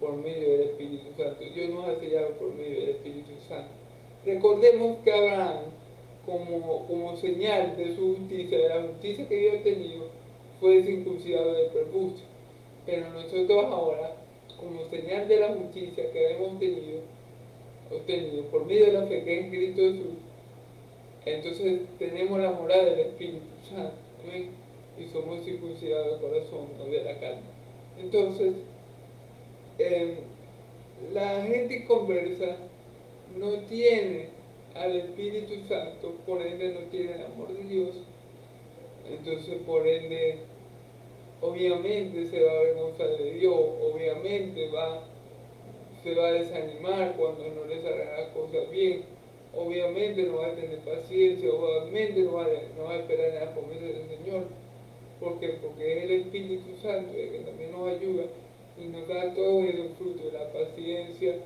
por medio del Espíritu Santo. Dios nos ha sellado por medio del Espíritu Santo. Recordemos que Abraham, como señal de su justicia, de la justicia que Dios ha tenido, fue circuncidado del prepucio. Pero nosotros ahora, como señal de la justicia que hemos obtenido por medio de la fe que es en Cristo Jesús, entonces tenemos la morada del Espíritu Santo. ¿Ven? Y somos circuncidados del corazón, no de la carne. Entonces, la gente conversa no tiene al Espíritu Santo, por ende no tiene el amor de Dios, entonces por ende obviamente se va a avergonzar de Dios, obviamente se va a desanimar cuando no le salgan las cosas bien, obviamente no va a tener paciencia, obviamente no va a esperar en las promesas del Señor. ¿Por qué? Porque es el Espíritu Santo el que también nos ayuda y nos da todo el fruto de la paciencia,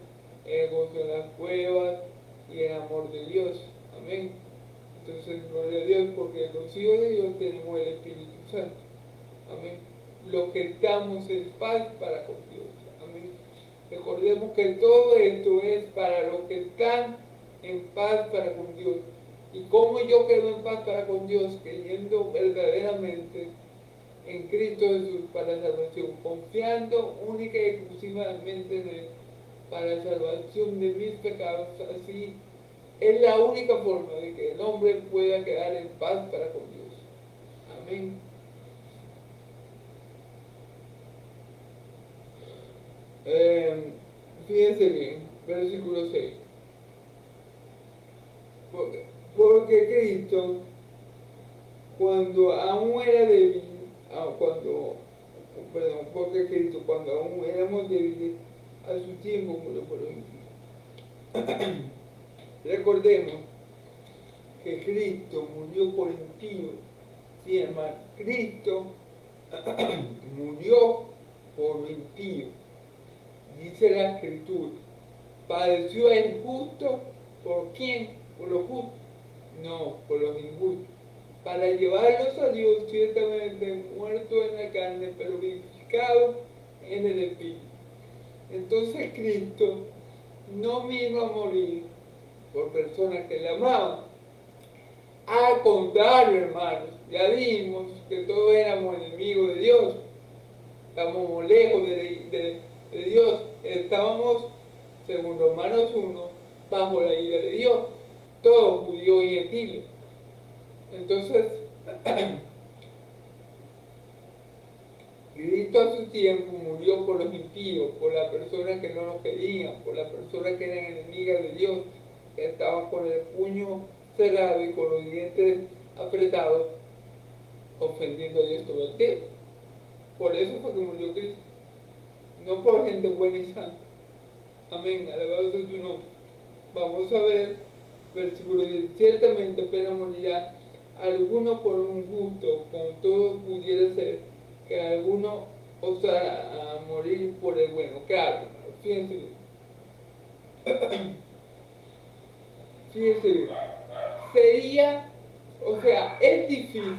el gozo de las pruebas y el amor de Dios. Amén. Entonces, gloria a Dios, porque los hijos de Dios tenemos el Espíritu Santo. Amén. Los que estamos en paz para con Dios. Amén. Recordemos que todo esto es para los que están en paz para con Dios. ¿Y cómo yo quedo en paz para con Dios? Creyendo verdaderamente en Cristo Jesús para la salvación, confiando única y exclusivamente en Él para la salvación de mis pecados. Así es la única forma de que el hombre pueda quedar en paz para con Dios. Amén. Fíjense bien, versículo 6. Porque Cristo, cuando aún era débil, porque Cristo, cuando aún éramos débiles, a su tiempo murió por los impíos. Recordemos que Cristo murió por impíos. Sí, hermano, Cristo murió por los impíos. Dice la Escritura, padeció el justo, ¿por quién? ¿Por los justos? No, por los injustos. Para llevarlos a Dios, ciertamente muerto en la carne, pero vivificado en el Espíritu. Entonces Cristo no vino a morir por personas que le amaban. Al contrario, hermanos, ya vimos que todos éramos enemigos de Dios. Estábamos lejos de Dios. Estábamos, según Romanos 1, bajo la ira de Dios. Todos, judíos y gentiles. Entonces, Cristo a su tiempo murió por los impíos, por las personas que no lo querían, por las personas que eran enemigas de Dios, que estaban con el puño cerrado y con los dientes apretados, ofendiendo a Dios todo el tiempo. Por eso fue que murió Cristo, no por gente buena y santa. Amén, alabado sea tu nombre. Vamos a ver, versículo 10, ciertamente apenas morirá alguno por un justo, como todo pudiera ser, que alguno osara a morir por el bueno. Claro, fíjense bien. Fíjense bien. Sería, o sea, es difícil,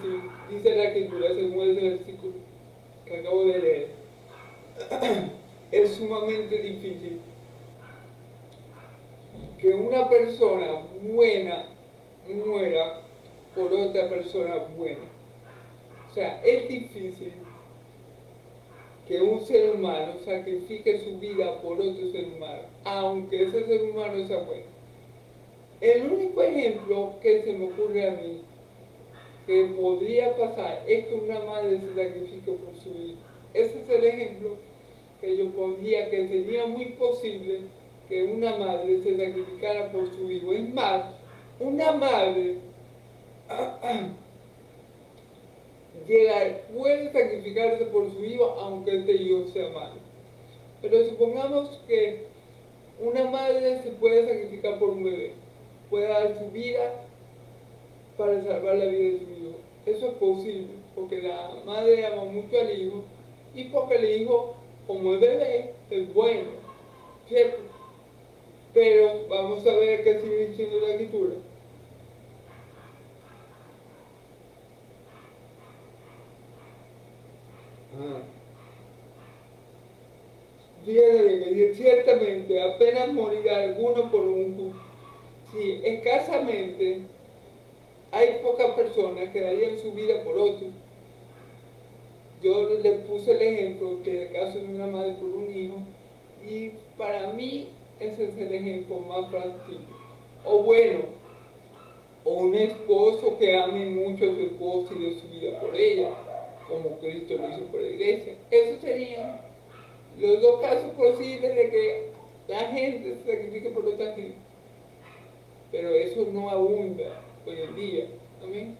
dice la Escritura, según ese versículo que acabo de leer, es sumamente difícil que una persona buena muera por otra persona buena. O sea, es difícil que un ser humano sacrifique su vida por otro ser humano, aunque ese ser humano sea bueno. El único ejemplo que se me ocurre a mí que podría pasar es que una madre se sacrifique por su hijo. Ese es el ejemplo que yo pondría, que sería muy posible que una madre se sacrificara por su hijo. Es más, una madre puede sacrificarse por su hijo aunque este hijo sea malo. Pero supongamos que una madre se puede sacrificar por un bebé, puede dar su vida para salvar la vida de su hijo. Eso es posible, porque la madre ama mucho al hijo y porque el hijo, como es bebé, es bueno, ¿cierto? Pero vamos a ver qué sigue diciendo la Escritura. Fíjate que ciertamente apenas morirá alguno por un justo. Sí, escasamente hay pocas personas que darían su vida por otros. Yo le puse el ejemplo que el caso de una madre por un hijo, y para mí ese es el ejemplo más práctico. O bueno, o un esposo que ame mucho a su esposa y dé su vida por ella, como Cristo lo hizo por la iglesia. Esos serían los dos casos posibles de que la gente se sacrifique por otra gente. pero eso no abunda hoy en día. Amén.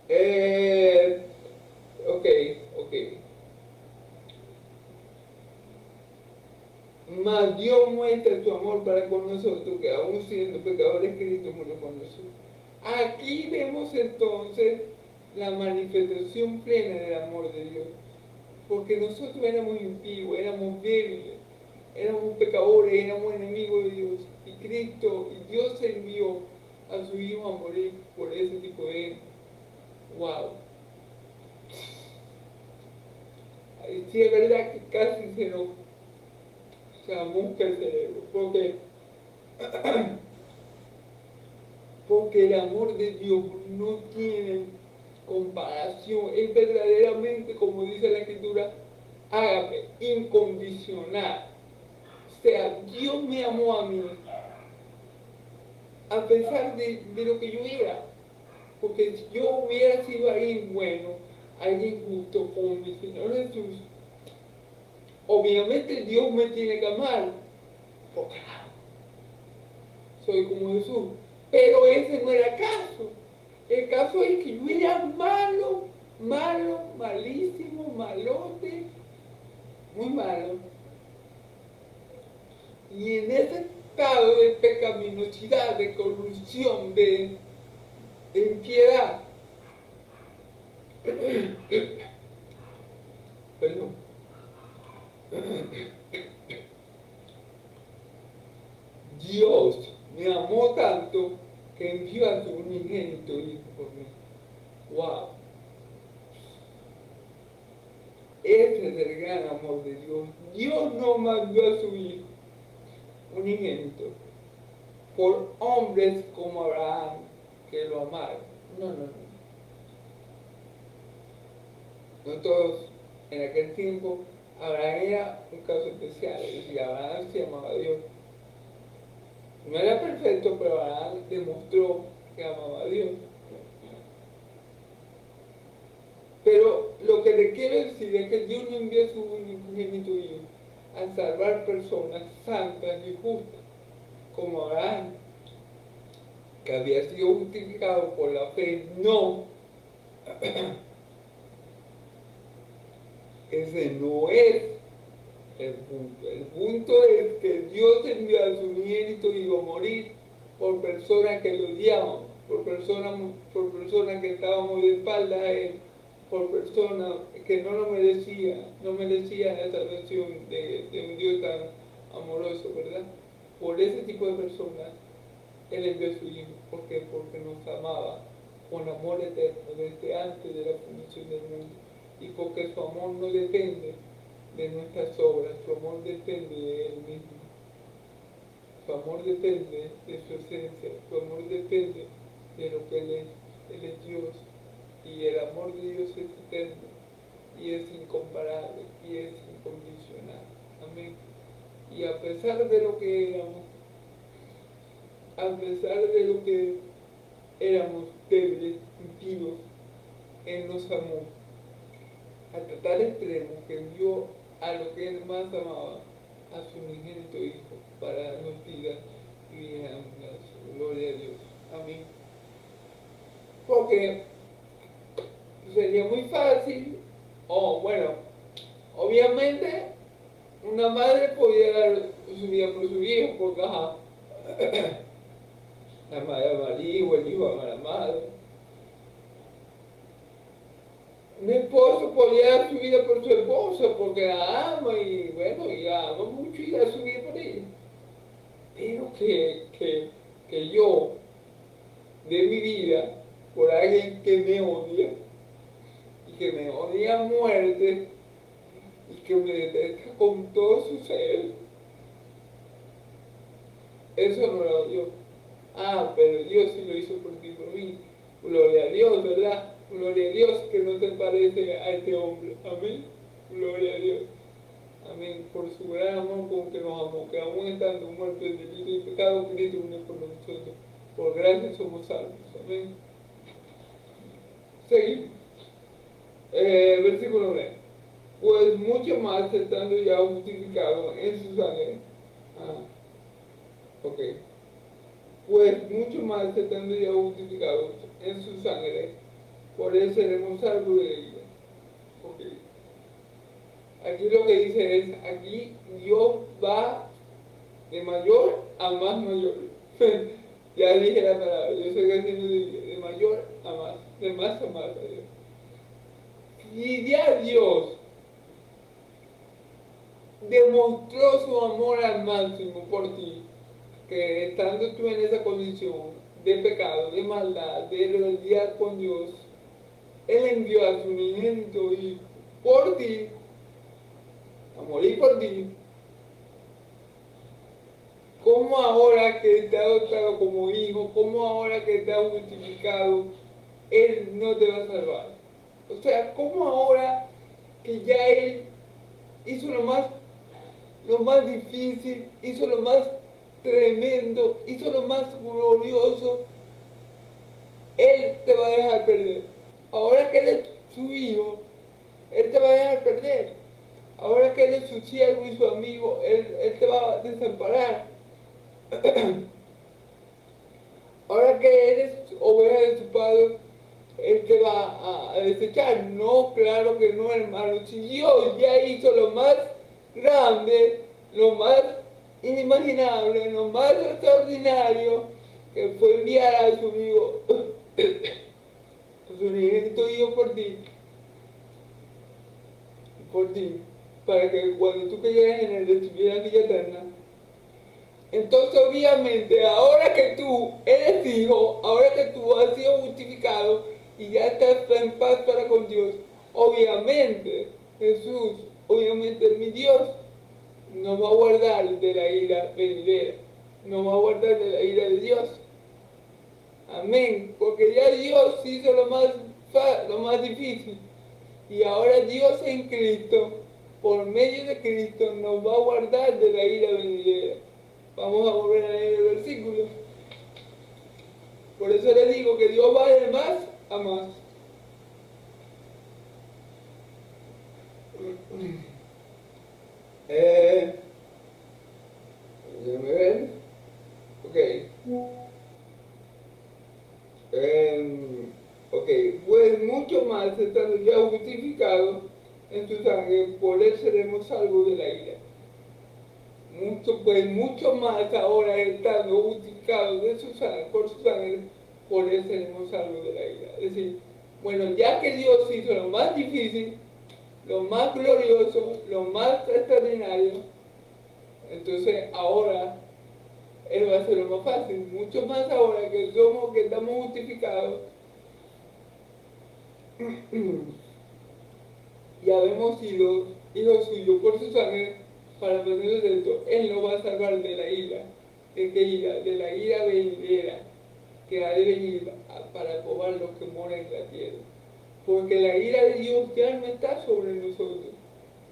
Eh, ok, ok. Mas Dios muestra su amor para con nosotros, que aún siendo pecadores, Cristo murió por nosotros. Aquí vemos entonces la manifestación plena del amor de Dios. Porque nosotros éramos impíos, éramos débiles, éramos pecadores, éramos enemigos de Dios. Y Cristo, y Dios envió a su Hijo a morir por ese tipo de gente. ¡Wow! Y sí es verdad que casi se nos chamusca el cerebro, porque el amor de Dios no tiene comparación, es verdaderamente, como dice la Escritura, ágape, incondicional. O sea, Dios me amó a mí, a pesar de lo que yo era, porque si yo hubiera sido alguien bueno, alguien justo como mi Señor Jesús, obviamente Dios me tiene que amar, porque soy como Jesús. Pero ese no era el caso. El caso es que yo era malo, malo, malísimo, malote, muy malo. Y en ese estado de pecaminosidad, de corrupción, de impiedad, perdón, Dios me amó tanto que envió a su unigénito Hijo por mí. ¡Wow! Ese es el gran amor de Dios. Dios no mandó a su Hijo unigénito por hombres como Abraham, que lo amaron. No, no, no. No todos. En aquel tiempo, Abraham era un caso especial. Es decir, Abraham se amaba a Dios. No era perfecto, pero Abraham demostró que amaba a Dios. Pero lo que le quiero decir es que Dios no envió a su unigénito Hijo a salvar personas santas y justas, como Abraham, que había sido justificado por la fe. No, ese no es el punto. El punto es que Dios envió a su unigénito Hijo a morir por personas que lo odiaban, por personas que estábamos de espalda a Él, por personas que no lo merecían, no merecían la salvación de un Dios tan amoroso, ¿verdad? Por ese tipo de personas, Él envió a su Hijo. ¿Por qué? Porque nos amaba con amor eterno desde antes de la fundación del mundo. Y porque su amor no depende de nuestras obras, su amor depende de Él mismo. Su amor depende de su esencia, su amor depende de lo que Él es. Él es Dios. Y el amor de Dios es eterno, y es incomparable, y es incondicional. Amén. Y a pesar de lo que éramos, a pesar de lo que éramos débiles, impíos, Él nos amó hasta tal extremo que envió a lo que Él más amaba, a su unigénito Hijo, para darnos vida y vida abundancia. Gloria a Dios. Amén. Porque sería muy fácil, o bueno, obviamente una madre podía dar su vida por su hijo, porque ajá, la madre ama al hijo, el hijo ama a la madre. Un esposo podía dar su vida por su esposa, porque la ama y bueno, y la ama mucho y da su vida por ella. Pero que yo dé mi vida por alguien que me odia, y que me odia a muerte, y que me detesta con todo su ser, eso no lo dio. Ah, pero Dios sí lo hizo por ti, por mí. Gloria a Dios, ¿verdad? Gloria a Dios que no te parece a este hombre. Amén. Gloria a Dios. Amén. Por su gran amor con que nos amó, que aún estando muertos en delito y pecado, Cristo unió por nosotros. Por gracia somos salvos. Amén. Seguimos. Versículo 9. Pues mucho más estando ya justificado en su sangre. Ah, ok. pues mucho más estando ya justificados en su sangre, por eso seremos salvos de ella. Okay. Aquí lo que dice es, aquí Dios va de mayor a más mayor. Ya dije la palabra, yo soy haciendo de mayor a más, de más a más a Dios. Y ya Dios demostró su amor al máximo por ti, que estando tú en esa condición de pecado, de maldad, de rebeldía con Dios, Él envió a su unigénito Hijo por ti, a morir por ti. ¿Cómo ahora que te ha adoptado como hijo, cómo ahora que te ha justificado, Él no te va a salvar? O sea, ¿cómo ahora que ya Él hizo lo más difícil, hizo lo más tremendo, hizo lo más glorioso, Él te va a dejar perder? Ahora que Él es su hijo, Él te va a dejar perder. Ahora que Él es su siervo y su amigo, Él te va a desamparar. Ahora que eres oveja de su padre, Él te va a desechar. No, claro que no, hermano. Si Dios ya hizo lo más grande, lo más inimaginable, lo más extraordinario, que fue enviar a su hijo, a su unigénito hijo por ti, para que cuando tú creyeras en Él recibieras vida eterna. Entonces, obviamente, ahora que tú eres hijo, ahora que tú has sido justificado y ya estás en paz para con Dios, obviamente, Jesús, obviamente mi Dios, nos va a guardar de la ira venidera, nos va a guardar de la ira de Dios. Amén, porque ya Dios hizo lo más difícil y ahora Dios en Cristo, por medio de Cristo, nos va a guardar de la ira venidera. Vamos a volver a leer el versículo. Por eso le digo que Dios va de más a más. Déjame ver. Ok. Ok. Pues mucho más, estando ya justificado en su sangre, por él seremos salvos de la ira. Mucho más ahora estando justificados de su sangre, por él seremos salvos de la ira. Es decir, bueno, ya que Dios hizo lo más difícil, lo más glorioso, lo más extraordinario, entonces ahora Él va a hacer lo más fácil, mucho más ahora que estamos justificados, y habemos sido hijos suyos por su sangre, para medio de esto, Él nos va a salvar de la ira. ¿De qué ira? De la ira venidera, que ha de venir para probar los que moran en la tierra. Porque la ira de Dios ya no está sobre nosotros.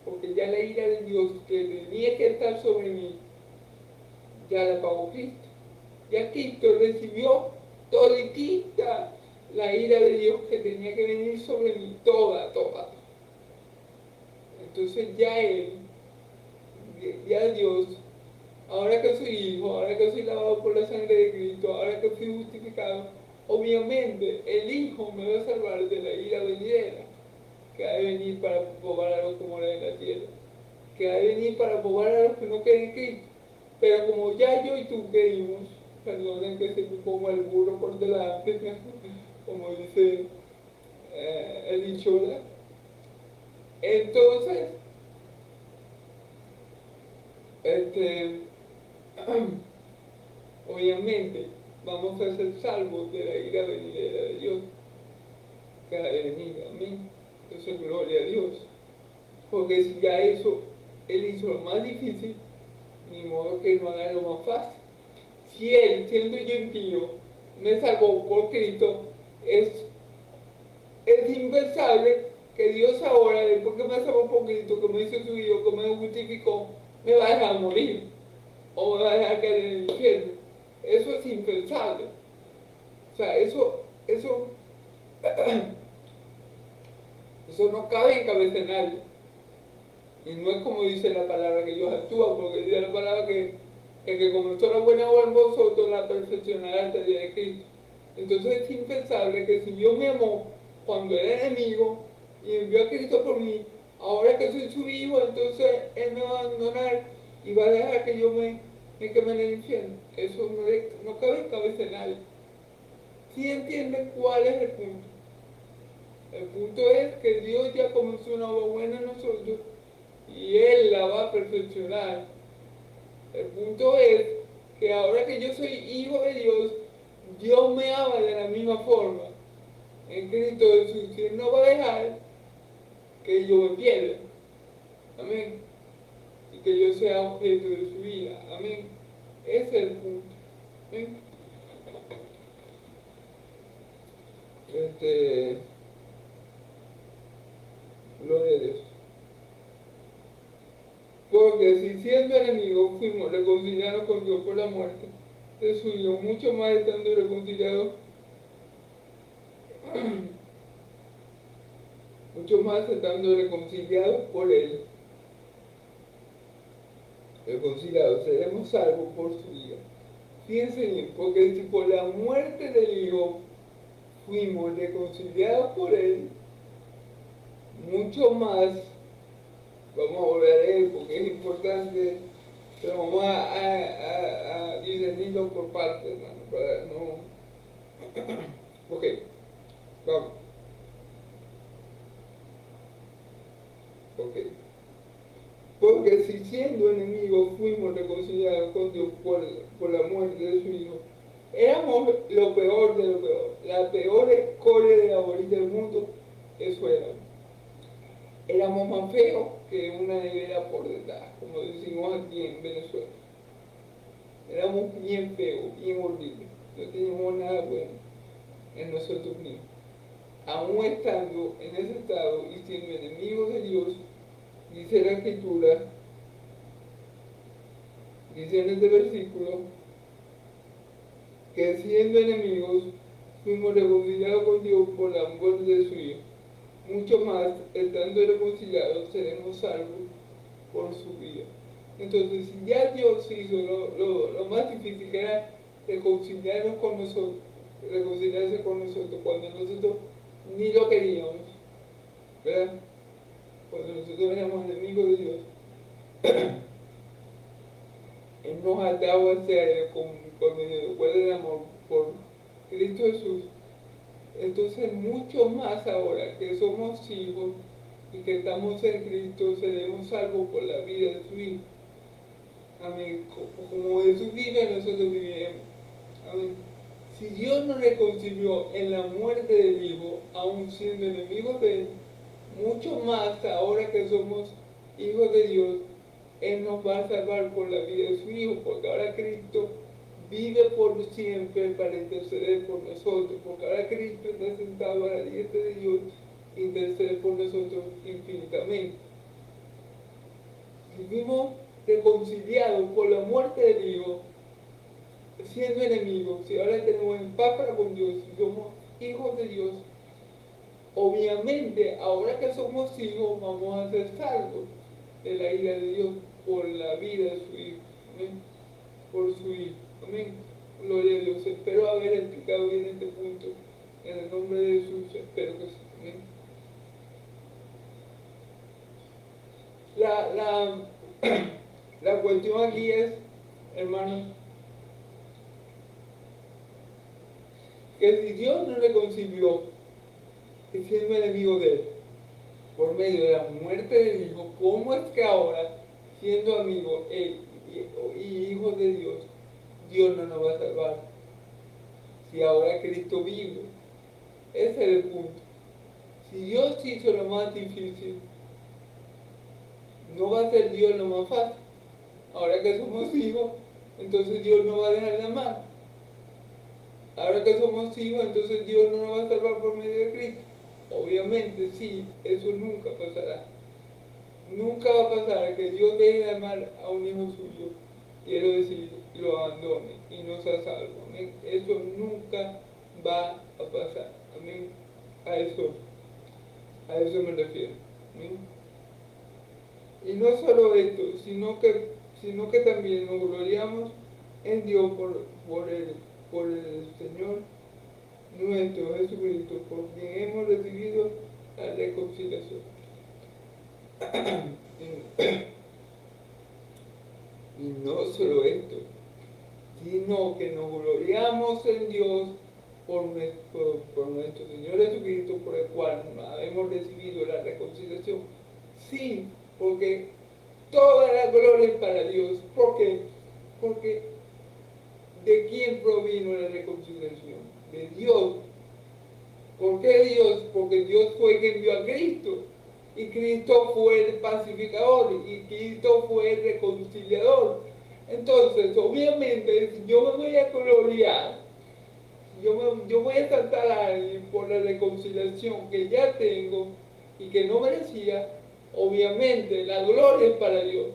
Porque ya la ira de Dios que tenía que estar sobre mí, ya la pagó Cristo. Ya Cristo recibió toditita la ira de Dios que tenía que venir sobre mí, toda. Entonces ya Dios, ahora que soy hijo, ahora que soy lavado por la sangre de Cristo, ahora que fui justificado, obviamente el Hijo me va a salvar de la ira venidera, que ha de venir para probar a los que moran en la tierra, que ha de venir para probar a los que no creen en Cristo. Pero como ya yo y tú creímos, perdonen que se me ponga el burro por delante, como dice el dicho, ¿verdad? Entonces, obviamente, vamos a ser salvos de la ira venidera de Dios, que ha de venir, amén. Eso es gloria a Dios. Porque si ya eso, Él hizo lo más difícil, ni modo que no haga lo más fácil. Si Él, siendo yo impío, me salvó por Cristo, es impensable que Dios ahora, después que me salvó por Cristo, que me hizo su hijo, que me justificó, me va a dejar morir o me va a dejar caer en el infierno. Eso es impensable. O sea, eso no cabe en cabeza de nadie. Y no es como dice la palabra que Dios actúa, porque dice la palabra que El que comenzó la buena obra en vosotros la perfeccionará hasta el día de Cristo. Entonces es impensable que si Dios me amó cuando era enemigo y envió a Cristo por mí, ahora que soy su hijo, entonces Él me va a abandonar y va a dejar que yo me queme en el infierno. Eso no cabe en cabeza de nadie. ¿Sí entienden cuál es el punto? El punto es que Dios ya comenzó una obra buena en nosotros y Él la va a perfeccionar. El punto es que ahora que yo soy hijo de Dios, Dios me ama de la misma forma. En Cristo Jesús, Él no va a dejar que yo me pierda. Amén. Y que yo sea objeto de su vida. Amén. Ese es el punto. Amén. Gloria a Dios. Porque si siendo enemigos fuimos reconciliados con Dios por la muerte de su Hijo, mucho más estando reconciliados, mucho más estando reconciliados por Él, reconciliados, seremos salvos por su vida. Fíjense bien, porque si por la muerte del Hijo fuimos reconciliados por Él, mucho más, vamos a volver a leer porque es importante, pero vamos a discernirlo por partes, hermano, para no. Ok, vamos. Ok. Porque si siendo enemigos fuimos reconciliados con Dios por la muerte de su Hijo, éramos lo peor de lo peor, la peor escoria de la bolita del mundo, eso éramos. Éramos más feos que una nevera por detrás, como decimos aquí en Venezuela. Éramos bien feos, bien horribles, no teníamos nada bueno en nosotros mismos. Aún estando en ese estado y siendo enemigos de Dios, dice la Escritura, dice en este versículo, que siendo enemigos fuimos reconciliados con Dios por la muerte de su Hijo. Mucho más, estando reconciliados, seremos salvos por su vida. Entonces, si ya Dios hizo lo más difícil, que era reconciliarnos con nosotros, reconciliarse con nosotros, cuando nosotros ni lo queríamos, ¿verdad? Cuando nosotros éramos enemigos de Dios, Él nos ha dado ese con el amor por Cristo Jesús. Entonces, mucho más ahora que somos hijos y que estamos en Cristo, seremos salvos por la vida de su Hijo. Amén. Como Jesús vive, nosotros viviremos. Amén. Si Dios nos reconcilió en la muerte del Hijo, aun siendo enemigos de Él, mucho más ahora que somos hijos de Dios, Él nos va a salvar por la vida de su Hijo, porque ahora Cristo vive por siempre para interceder por nosotros, porque ahora Cristo está sentado a la diestra de Dios, intercede por nosotros infinitamente. Vivimos reconciliados por la muerte del Hijo, siendo enemigos, si ahora tenemos en paz para con Dios, si somos hijos de Dios, obviamente ahora que somos hijos vamos a ser salvos de la ira de Dios por la vida de su Hijo. ¿Amén? Por su Hijo. Amén. Gloria a Dios. Espero haber explicado bien este punto. En el nombre de Jesús, espero que sí. Amén. La cuestión aquí es, hermanos, que si Dios nos reconcilió siendo enemigo de Él por medio de la muerte del Hijo, ¿cómo es que ahora, siendo amigos y hijos de Dios, Dios no nos va a salvar? Si ahora Cristo vive. Ese es el punto. Si Dios hizo lo más difícil, no va a ser Dios lo más fácil. Ahora que somos hijos, entonces Dios no va a dejar de amar. Ahora que somos hijos, entonces Dios no nos va a salvar por medio de Cristo. Obviamente sí, eso nunca pasará. Nunca va a pasar que Dios deje de amar a un hijo suyo, quiero decir, lo abandone y no sea salvo. Amén. Eso nunca va a pasar. Amén. A eso me refiero. Amén. Y no solo esto, sino que sino que también nos gloriamos en Dios por el Señor nuestro Jesucristo, por quien hemos recibido la reconciliación. Y no solo esto, sino que nos gloriamos en Dios por nuestro Señor Jesucristo, por el cual hemos recibido la reconciliación. Sí, porque toda la gloria es para Dios. ¿Por qué? Porque ¿de quién provino la reconciliación? De Dios. ¿Por qué Dios? Porque Dios fue quien envió a Cristo. Y Cristo fue el pacificador. Y Cristo fue el reconciliador. Entonces, obviamente, si yo me voy a gloriar, yo voy a saltar a alguien por la reconciliación que ya tengo y que no merecía, obviamente la gloria es para Dios.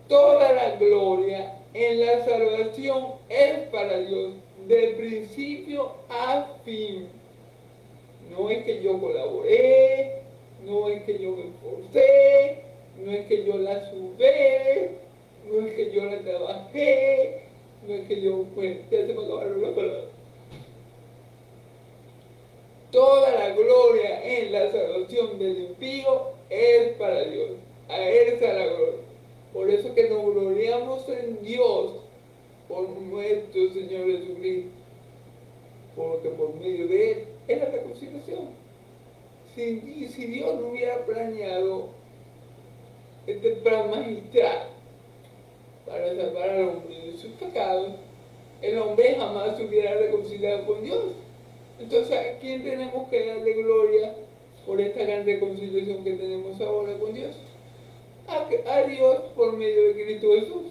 Toda la gloria en la salvación es para Dios, de principio a fin. No es que yo colaboré, no es que yo me esforcé, no es que yo la subé, no es que yo la trabajé, no es que yo, bueno, ya se me acabaron las palabras. Toda la gloria en la salvación del impío es para Dios. A Él sea la gloria. Por eso que nos gloriamos en Dios por nuestro Señor Jesucristo. Porque por medio de Él es la reconciliación. Si Dios no hubiera planeado este plan magistral para salvar al hombre de sus pecados, el hombre jamás se hubiera reconciliado con Dios. Entonces, ¿a quién tenemos que darle gloria por esta gran reconciliación que tenemos ahora con Dios? A Dios por medio de Cristo Jesús.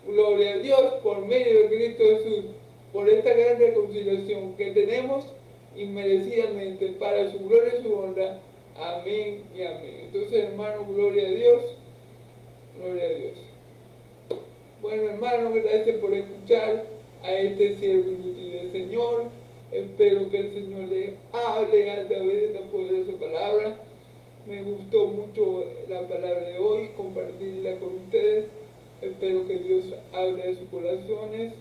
Gloria a Dios por medio de Cristo Jesús, por esta gran reconciliación que tenemos inmerecidamente para su gloria y su honra. Amén y amén. Entonces, hermano, gloria a Dios. Gloria a Dios. Bueno, hermano, gracias por escuchar a este siervo inútil del Señor. Espero que el Señor le hable a través de esta poderosa palabra. Me gustó mucho la palabra de hoy, compartirla con ustedes. Espero que Dios abra sus corazones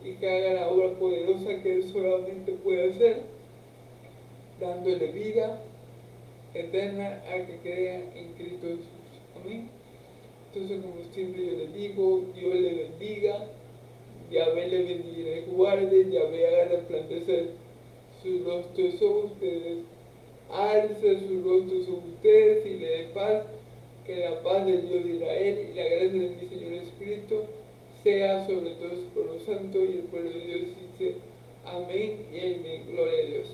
y que haga la obra poderosa que Él solamente puede hacer, dándole vida eterna al que crea en Cristo Jesús. Amén. Entonces, como siempre yo les digo, Dios le bendiga, Yahvé le bendiga y le guarde, Yahvé haga resplandecer su rostro sobre ustedes, alce su rostro sobre ustedes y le dé paz. Que la paz del Dios de Israel y la gracia de mi Señor Jesucristo sea sobre todos por los santos, y el pueblo de Dios dice amén y amén. Gloria a Dios.